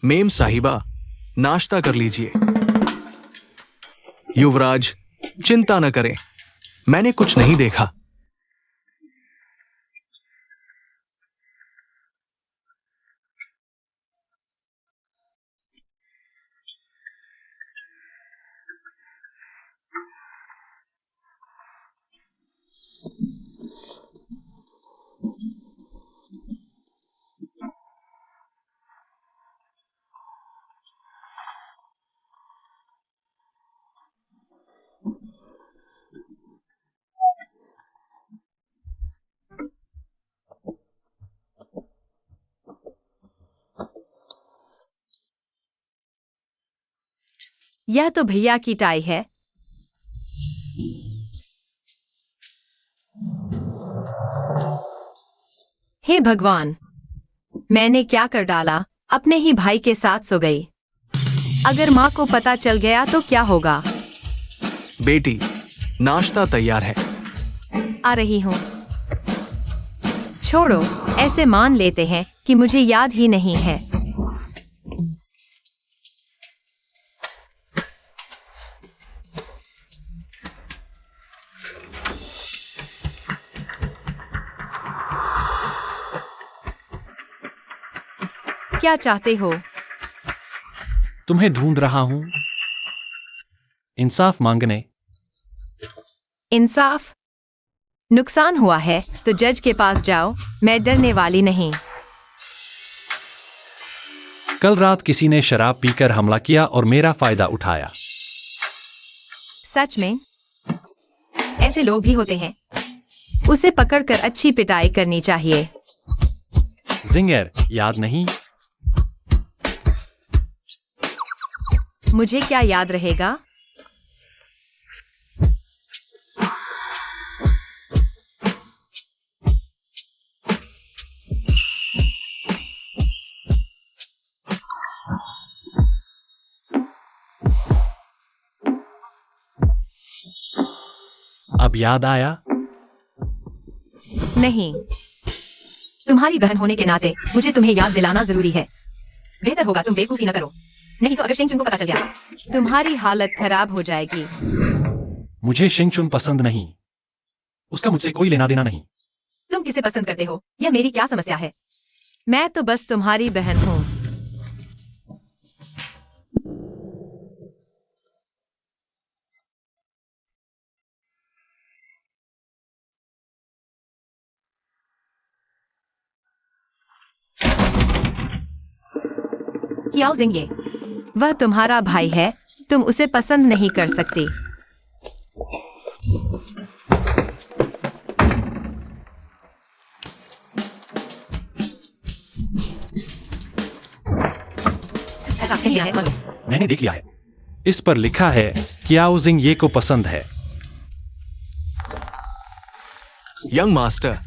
मेम साहिबा, नाश्ता कर लीजिए। युवराज, चिंता न करें, मैंने कुछ नहीं देखा। यह तो भैया की टाई है। हे भगवान, मैंने क्या कर डाला? अपने ही भाई के साथ सो गई। अगर माँ को पता चल गया तो क्या होगा? बेटी, नाश्ता तैयार है। आ रही हूँ। छोड़ो, ऐसे मान लेते हैं कि मुझे याद ही नहीं है। क्या चाहते हो? तुम्हें ढूंढ रहा हूं। इंसाफ मांगने। इंसाफ? नुकसान हुआ है तो जज के पास जाओ, मैं डरने वाली नहीं। कल रात किसी ने शराब पीकर हमला किया और मेरा फायदा उठाया। सच में? ऐसे लोग भी होते हैं। उसे पकड़कर अच्छी पिटाई करनी चाहिए। जिंगर, याद नहीं? मुझे क्या याद रहेगा? अब याद आया? नहीं। तुम्हारी बहन होने के नाते मुझे तुम्हें याद दिलाना जरूरी है। बेहतर होगा तुम बेवकूफी न करो, नहीं तो अगर शेंगचुन को पता चल गया, तुम्हारी हालत खराब हो जाएगी। मुझे शेंगचुन पसंद नहीं। उसका मुझसे कोई लेना देना नहीं। तुम किसे पसंद करते हो, यह मेरी क्या समस्या है? मैं तो बस तुम्हारी बहन हूँ। याओ जिंगे, वह तुम्हारा भाई है, तुम उसे पसंद नहीं कर सकती। मैंने देख लिया है। इस पर लिखा है कि याओ जिंग ये को पसंद है। यंग मास्टर,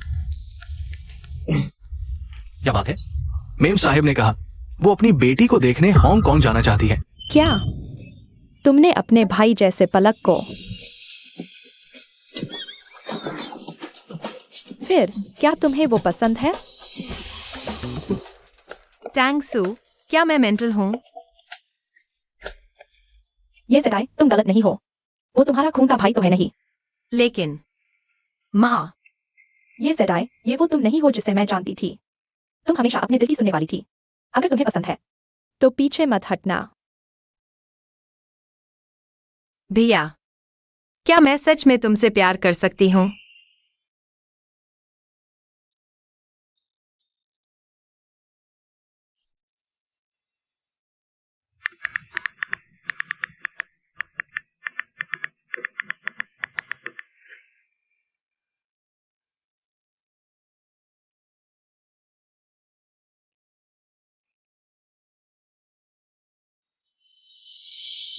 क्या बात है? मेम साहिब ने कहा वो अपनी बेटी को देखने हांगकांग जाना चाहती है। क्या तुमने अपने भाई जैसे पलक को? फिर क्या तुम्हें वो पसंद है? टैंगसू, क्या मैं मेंटल हूँ? ये सटाई, तुम गलत नहीं हो। वो तुम्हारा खून का भाई तो है नहीं। लेकिन माँ, ये सटाई, ये वो तुम नहीं हो जिसे मैं जानती थी। तुम हमेशा अपने दिल की सुनने वाली थी। अगर तुम्हें पसंद है तो पीछे मत हटना। भैया, क्या मैं सच में तुमसे प्यार कर सकती हूँ?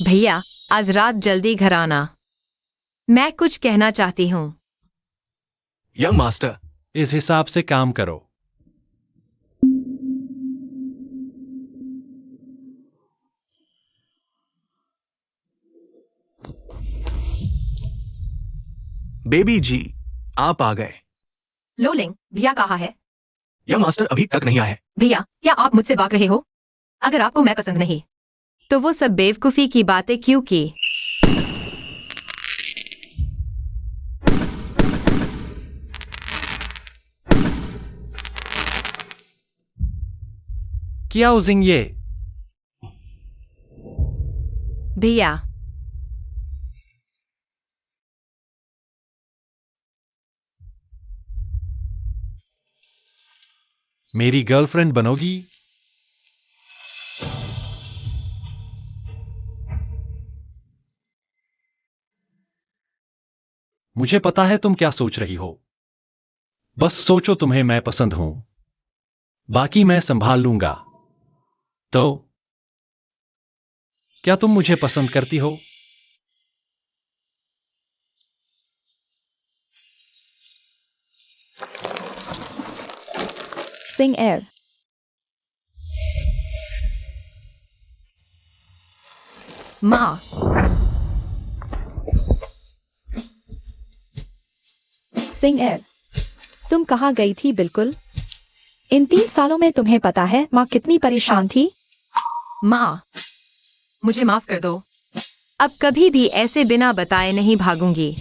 भैया, आज रात जल्दी घर आना। मैं कुछ कहना चाहती हूँ। यंग मास्टर, इस हिसाब से काम करो। बेबी जी, आप आ गए। लोलिंग, भैया कहाँ है? यंग मास्टर अभी तक नहीं आए। भैया, क्या आप मुझसे भाग रहे हो? अगर आपको मैं पसंद नहीं, तो वो सब बेवकूफी की बातें क्यों की? याओ जिंग ये। भैया, मेरी गर्लफ्रेंड बनोगी? मुझे पता है तुम क्या सोच रही हो। बस सोचो तुम्हें मैं पसंद हूं, बाकी मैं संभाल लूंगा। तो क्या तुम मुझे पसंद करती हो? सिंग एयर। माँ, सिंग एयर, तुम कहाँ गई थी बिल्कुल? इन 3 सालों में तुम्हें पता है माँ कितनी परेशान थी? माँ, मुझे माफ कर दो। अब कभी भी ऐसे बिना बताए नहीं भागूंगी।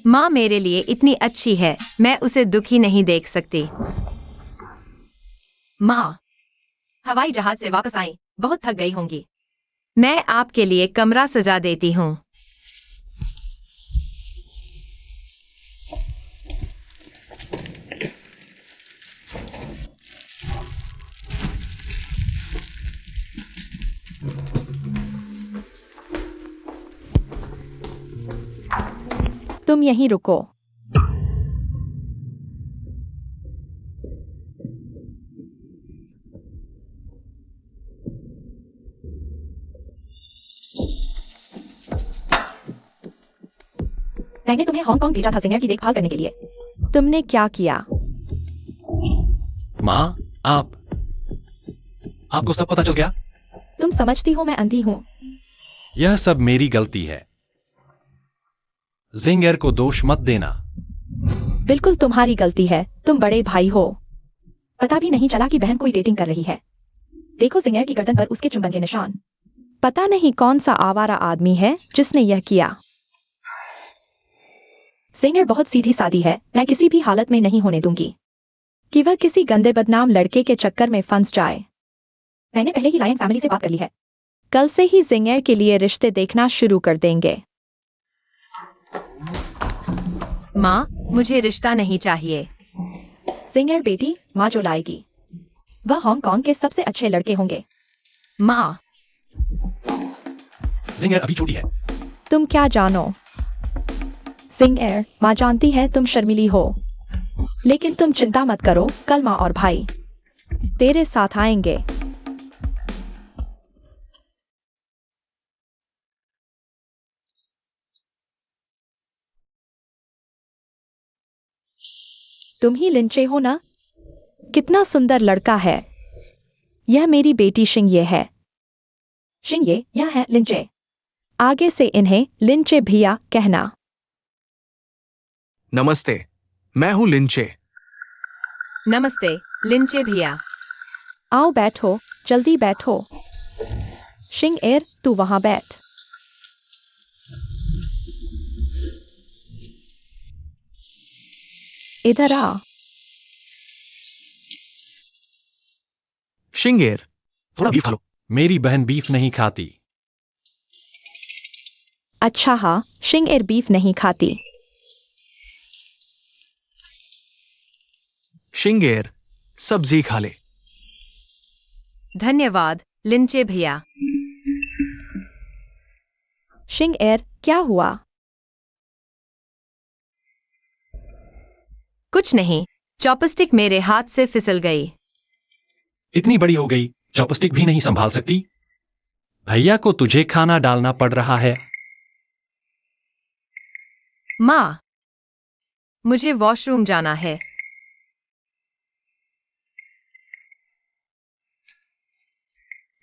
माँ मेरे लिए इतनी अच्छी है, मैं उसे दुखी नहीं देख सकती। माँ, हवाई जहाज से वापस आई, बहुत थक गई होंगी। मैं आपके लिए कमरा सजा देती हूँ। तुम यहीं रुको। मैंने तुम्हें हांगकांग भेजा था सिंगर की देखभाल करने के लिए। तुमने क्या किया? माँ, आपको सब पता चल गया? तुम समझती हो मैं अंधी हूँ। यह सब मेरी गलती है। जिंगर को दोष मत देना। बिल्कुल तुम्हारी गलती है, तुम बड़े भाई हो। पता भी नहीं चला कि बहन कोई डेटिंग कर रही है। देखो सिंगर की गर्दन पर उसके चुंबन के निशान। पता नहीं कौन सा आवारा आदमी है जिसने यह किया। सिंगर बहुत सीधी सादी है, मैं किसी भी हालत में नहीं होने दूंगी कि वह किसी गंदे बदनाम लड़के के चक्कर में फंस जाए। मैंने पहले ही लायन फैमिली से बात कर ली है। कल से ही जिंगर के लिए रिश्ते देखना शुरू कर देंगे। माँ, मुझे रिश्ता नहीं चाहिए। सिंगर बेटी, माँ जो लाएगी वह हांगकांग के सबसे अच्छे लड़के होंगे। माँ, जिंगर अभी छोटी है। तुम क्या जानो? सिंगर, माँ जानती है तुम शर्मीली हो, लेकिन तुम चिंता मत करो, कल माँ और भाई तेरे साथ आएंगे। तुम ही लिंचे हो ना? कितना सुंदर लड़का है। यह मेरी बेटी शिंगे है। शिंगे, यह है लिंचे। आगे से इन्हें लिंचे भैया कहना। नमस्ते, मैं हूँ लिंचे। नमस्ते, लिंचे भैया। आओ बैठो, जल्दी बैठो। शिंगर, तू वहां बैठ। इधर आ। शिंगेर, थोड़ा बीफ खा लो। मेरी बहन बीफ नहीं खाती। अच्छा हाँ, शिंगर बीफ नहीं खाती। शिंगेर, सब्जी खा ले। धन्यवाद, लिंचे भैया। शिंगर, क्या हुआ? कुछ नहीं, चॉपस्टिक मेरे हाथ से फिसल गई। इतनी बड़ी हो गई, चॉपस्टिक भी नहीं संभाल सकती। भैया को तुझे खाना डालना पड़ रहा है। माँ, मुझे वॉशरूम जाना है।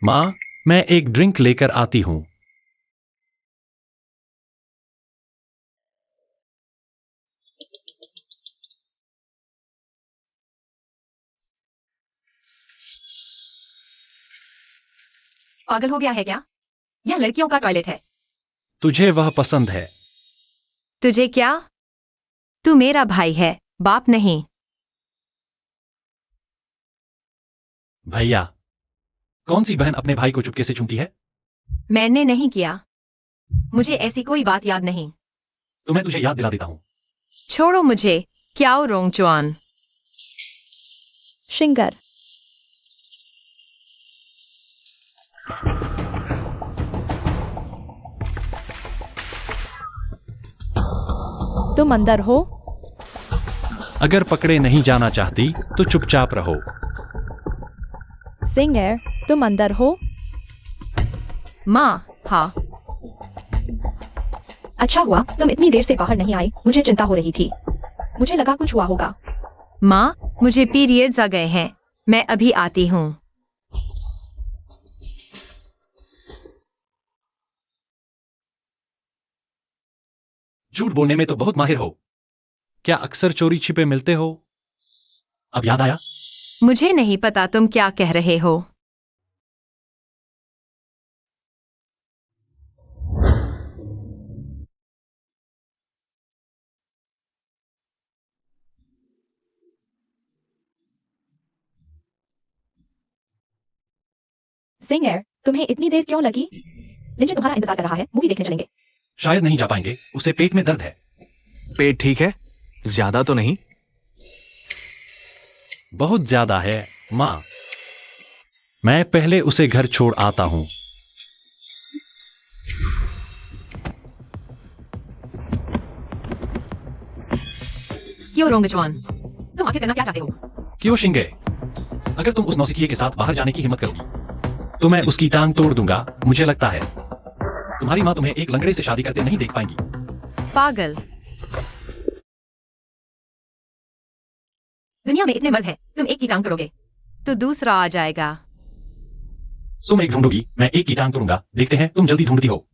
माँ, मैं एक ड्रिंक लेकर आती हूँ। पागल हो गया है क्या? यह लड़कियों का टॉयलेट है। तुझे वह पसंद है। तुझे क्या? तू मेरा भाई है, बाप नहीं। भैया, कौन सी बहन अपने भाई को चुपके से चूमती है? मैंने नहीं किया। मुझे ऐसी कोई बात याद नहीं। तो मैं तुझे याद दिला देता हूँ। छोड़ो मुझे, क्याओ रोंगचुआन। शिंगर, तुम अंदर हो? अगर पकड़े नहीं जाना चाहती तो चुपचाप रहो। सिंगर, तुम अंदर हो? माँ, हाँ। अच्छा हुआ तुम इतनी देर से बाहर नहीं आई, मुझे चिंता हो रही थी। मुझे लगा कुछ हुआ होगा। माँ, मुझे पीरियड्स आ गए हैं, मैं अभी आती हूँ। झूठ बोलने में तो बहुत माहिर हो। क्या अक्सर चोरी छिपे मिलते हो? अब याद आया? मुझे नहीं पता तुम क्या कह रहे हो। सिंगर, तुम्हें इतनी देर क्यों लगी? लिंजे तुम्हारा इंतजार कर रहा है, मूवी देखने चलेंगे। शायद नहीं जा पाएंगे, उसे पेट में दर्द है। पेट ठीक है? ज्यादा तो नहीं? बहुत ज्यादा है, माँ। मैं पहले उसे घर छोड़ आता हूँ। क्यों रोंग जवान, तुम आखिर करना क्या चाहते हो? क्यों शिंगे? अगर तुम उस नौसिखिए के साथ बाहर जाने की हिम्मत करोगी तो मैं उसकी टांग तोड़ दूंगा। मुझे लगता है तुम्हारी माँ तुम्हें एक लंगड़े से शादी करते नहीं देख पाएंगी। पागल, दुनिया में इतने मर्द हैं, तुम एक की टांग तोड़ोगे तो दूसरा आ जाएगा। तुम एक ढूंढोगी, मैं एक की टांग तोड़ूंगा। देखते हैं तुम जल्दी ढूंढती हो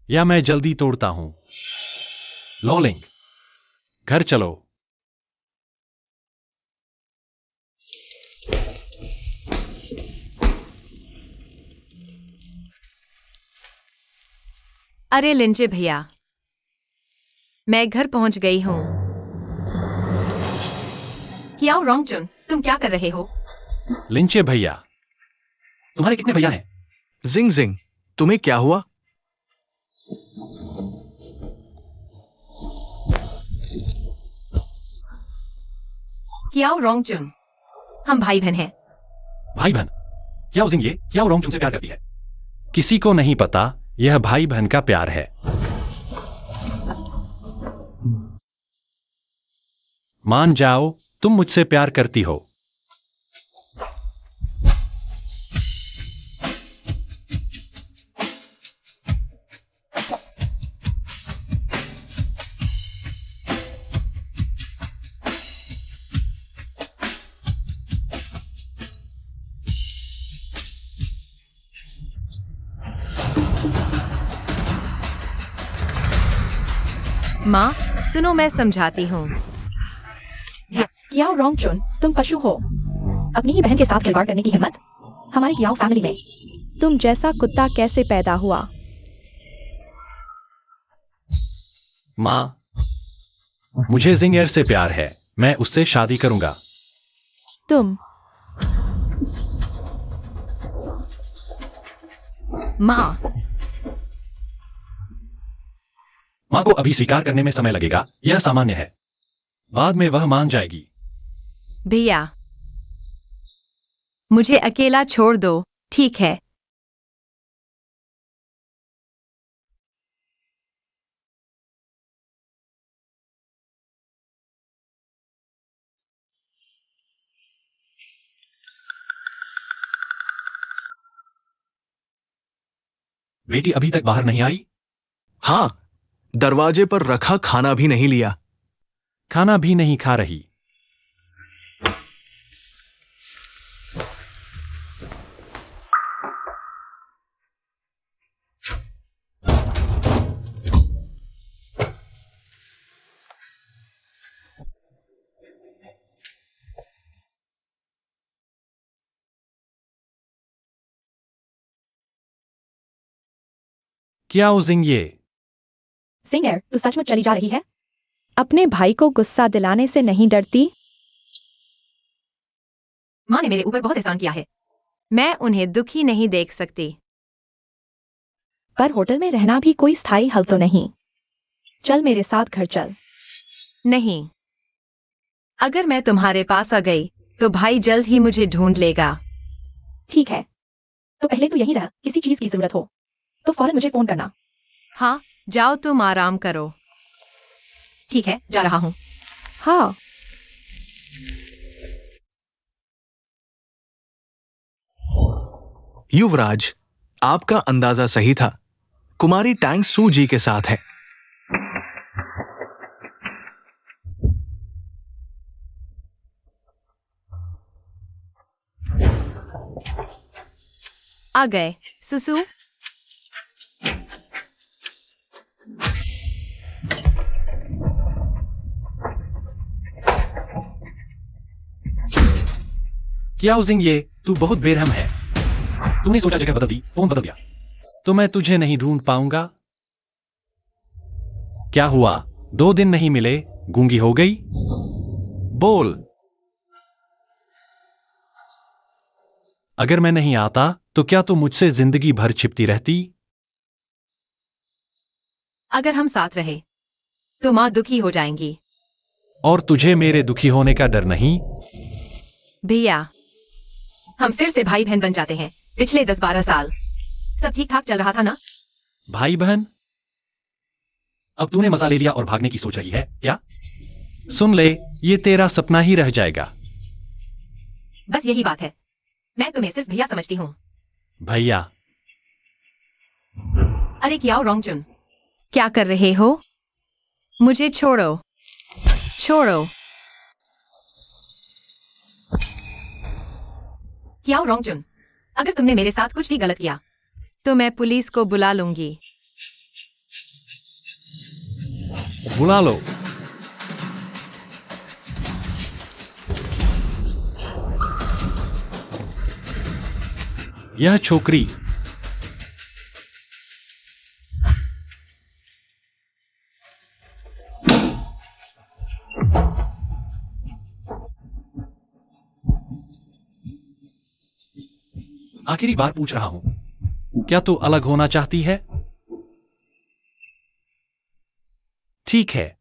या मैं जल्दी तोड़ता हूं। लॉलिंग, घर चलो। अरे लिंजे भैया, मैं घर पहुंच गई हूँ। क्या रोंगचुन, तुम क्या कर रहे हो? लिंचे भैया, तुम्हारे कितने भैया हैं? जिंग जिंग, तुम्हें क्या हुआ? क्या रोंगचुन, हम भाई बहन हैं। भाई बहन? क्या जिंग ये क्या रोंगचुन से प्यार करती है? किसी को नहीं पता, यह भाई बहन का प्यार है। मान जाओ, तुम मुझसे प्यार करती हो। माँ, सुनो मैं समझाती हूँ। कियाओ रोंगचुन, तुम पशु हो। अपनी ही बहन के साथ खिलवाड़ करने की हिम्मत? हमारी कियाओ फैमिली में तुम जैसा कुत्ता कैसे पैदा हुआ? माँ, मुझे जिंगेर से प्यार है, मैं उससे शादी करूंगा। तुम माँ, माँ को अभी स्वीकार करने में समय लगेगा, यह सामान्य है। बाद में वह मान जाएगी। भैया, मुझे अकेला छोड़ दो, ठीक है? बेटी अभी तक बाहर नहीं आई? हाँ, दरवाजे पर रखा खाना भी नहीं लिया। खाना भी नहीं खा रही। क्या जिंग ये? सिंगर, तू सचमुच चली जा रही है? अपने भाई को गुस्सा दिलाने से नहीं डरती? माँ ने मेरे ऊपर बहुत एहसान किया है, मैं उन्हें दुखी नहीं देख सकती। पर होटल में रहना भी कोई स्थायी हल तो नहीं। चल मेरे साथ घर चल। नहीं, अगर मैं तुम्हारे पास आ गई तो भाई जल्द ही मुझे ढूंढ लेगा। ठीक है, तो पहले तू यहीं रह, किसी चीज की जरूरत हो तो फौरन मुझे फोन करना। हाँ, जाओ तुम आराम करो। ठीक है, जा रहा हूँ। हाँ। युवराज, आपका अंदाजा सही था। कुमारी टैंग सू जी के साथ है। आ गए, सुसु। क्या जिंग ये तू बहुत बेरहम है। तूने सोचा जगह बदल दी, फोन बदल दिया। तो मैं तुझे नहीं ढूंढ पाऊंगा। क्या हुआ, 2 दिन नहीं मिले, गूंगी हो गई? बोल। अगर मैं नहीं आता तो क्या तू मुझसे जिंदगी भर छिपती रहती? अगर हम साथ रहे तो माँ दुखी हो जाएंगी। और तुझे मेरे दुखी होने का डर नहीं? भैया, हम फिर से भाई बहन बन जाते हैं। पिछले 10-12 साल सब ठीक ठाक चल रहा था ना? भाई बहन? अब तूने मजा ले लिया और भागने की सोच रही है क्या? सुन ले, ये तेरा सपना ही रह जाएगा। बस यही बात है, मैं तुम्हें सिर्फ भैया समझती हूँ। भैया? अरे क्या रोंगचुन, क्या कर रहे हो? मुझे छोड़ो, छोड़ो। क्या रोंगचुन, अगर तुमने मेरे साथ कुछ भी गलत किया तो मैं पुलिस को बुला लूंगी। बुला लो। यह छोकरी आखिरी बार पूछ रहा हूं, क्या तू अलग होना चाहती है? ठीक है,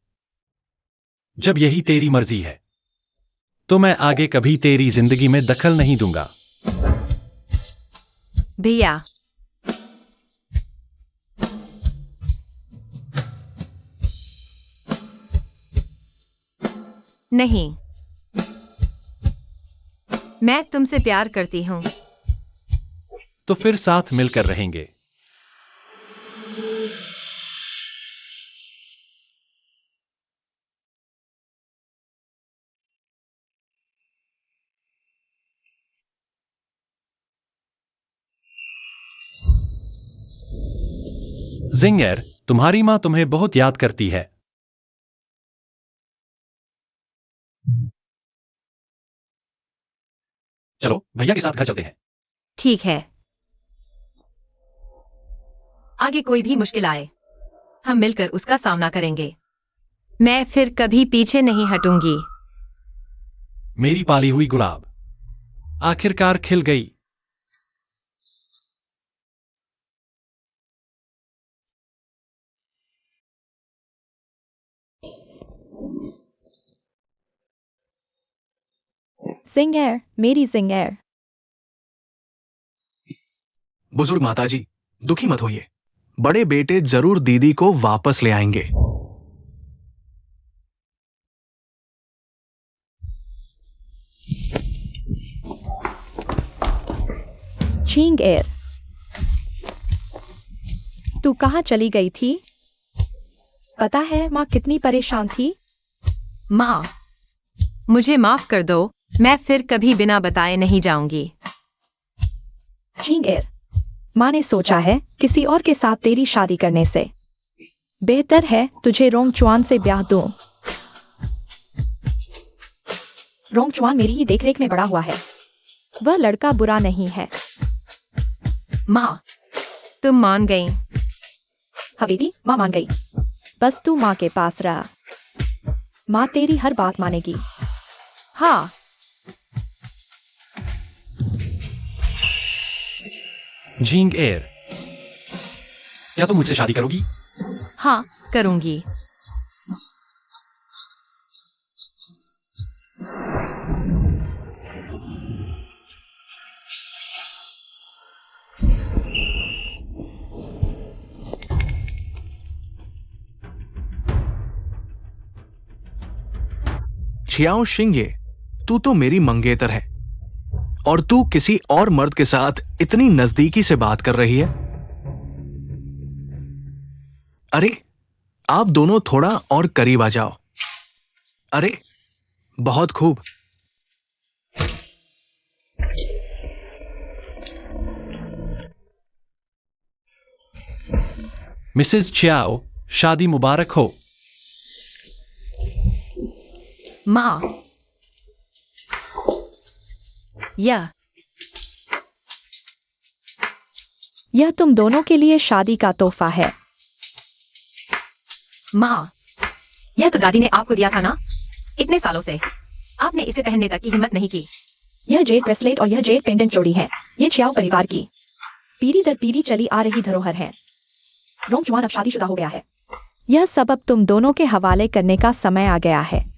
जब यही तेरी मर्जी है तो मैं आगे कभी तेरी जिंदगी में दखल नहीं दूंगा। भैया, नहीं, मैं तुमसे प्यार करती हूं। तो फिर साथ मिलकर रहेंगे। जिंगर, तुम्हारी मां तुम्हें बहुत याद करती है। चलो भैया के साथ घर चलते हैं। ठीक है। आगे कोई भी मुश्किल आए हम मिलकर उसका सामना करेंगे। मैं फिर कभी पीछे नहीं हटूंगी। मेरी पाली हुई गुलाब आखिरकार खिल गई। जिंगर, मेरी जिंगर। बुजुर्ग माताजी, दुखी मत होइए, बड़े बेटे जरूर दीदी को वापस ले आएंगे। जिंगर, तू कहाँ चली गई थी? पता है माँ कितनी परेशान थी। माँ, मुझे माफ कर दो, मैं फिर कभी बिना बताए नहीं जाऊंगी। जिंगर, माँ ने सोचा है किसी और के साथ तेरी शादी करने से बेहतर है तुझे रोंगचुआन से ब्याह दूं। रोंगचुआन मेरी ही देखरेख में बड़ा हुआ है, वह लड़का बुरा नहीं है। माँ, तुम मान गई। हाँ बेटी, माँ मान गई। बस तू माँ के पास रह, माँ तेरी हर बात मानेगी। हाँ। झींग एयर, क्या तुम मुझसे शादी करोगी? हाँ, करूंगी। छियाओ शिंगे, तू तो मेरी मंगेतर है और तू किसी और मर्द के साथ इतनी नजदीकी से बात कर रही है। अरे, आप दोनों थोड़ा और करीब आ जाओ। अरे, बहुत खूब। मिसेस चियाओ, शादी मुबारक हो। माँ, यह तुम दोनों के लिए शादी का तोहफा है। माँ, यह तो दादी ने आपको दिया था ना, इतने सालों से आपने इसे पहनने तक की हिम्मत नहीं की। यह जेड ब्रेसलेट और यह जेड पेंडेंट जोड़ी है। ये छियाओ परिवार की पीढ़ी दर पीढ़ी चली आ रही धरोहर है। रोंगचुआन अब शादीशुदा हो गया है। यह सब अब तुम दोनों के हवाले करने का समय आ गया है।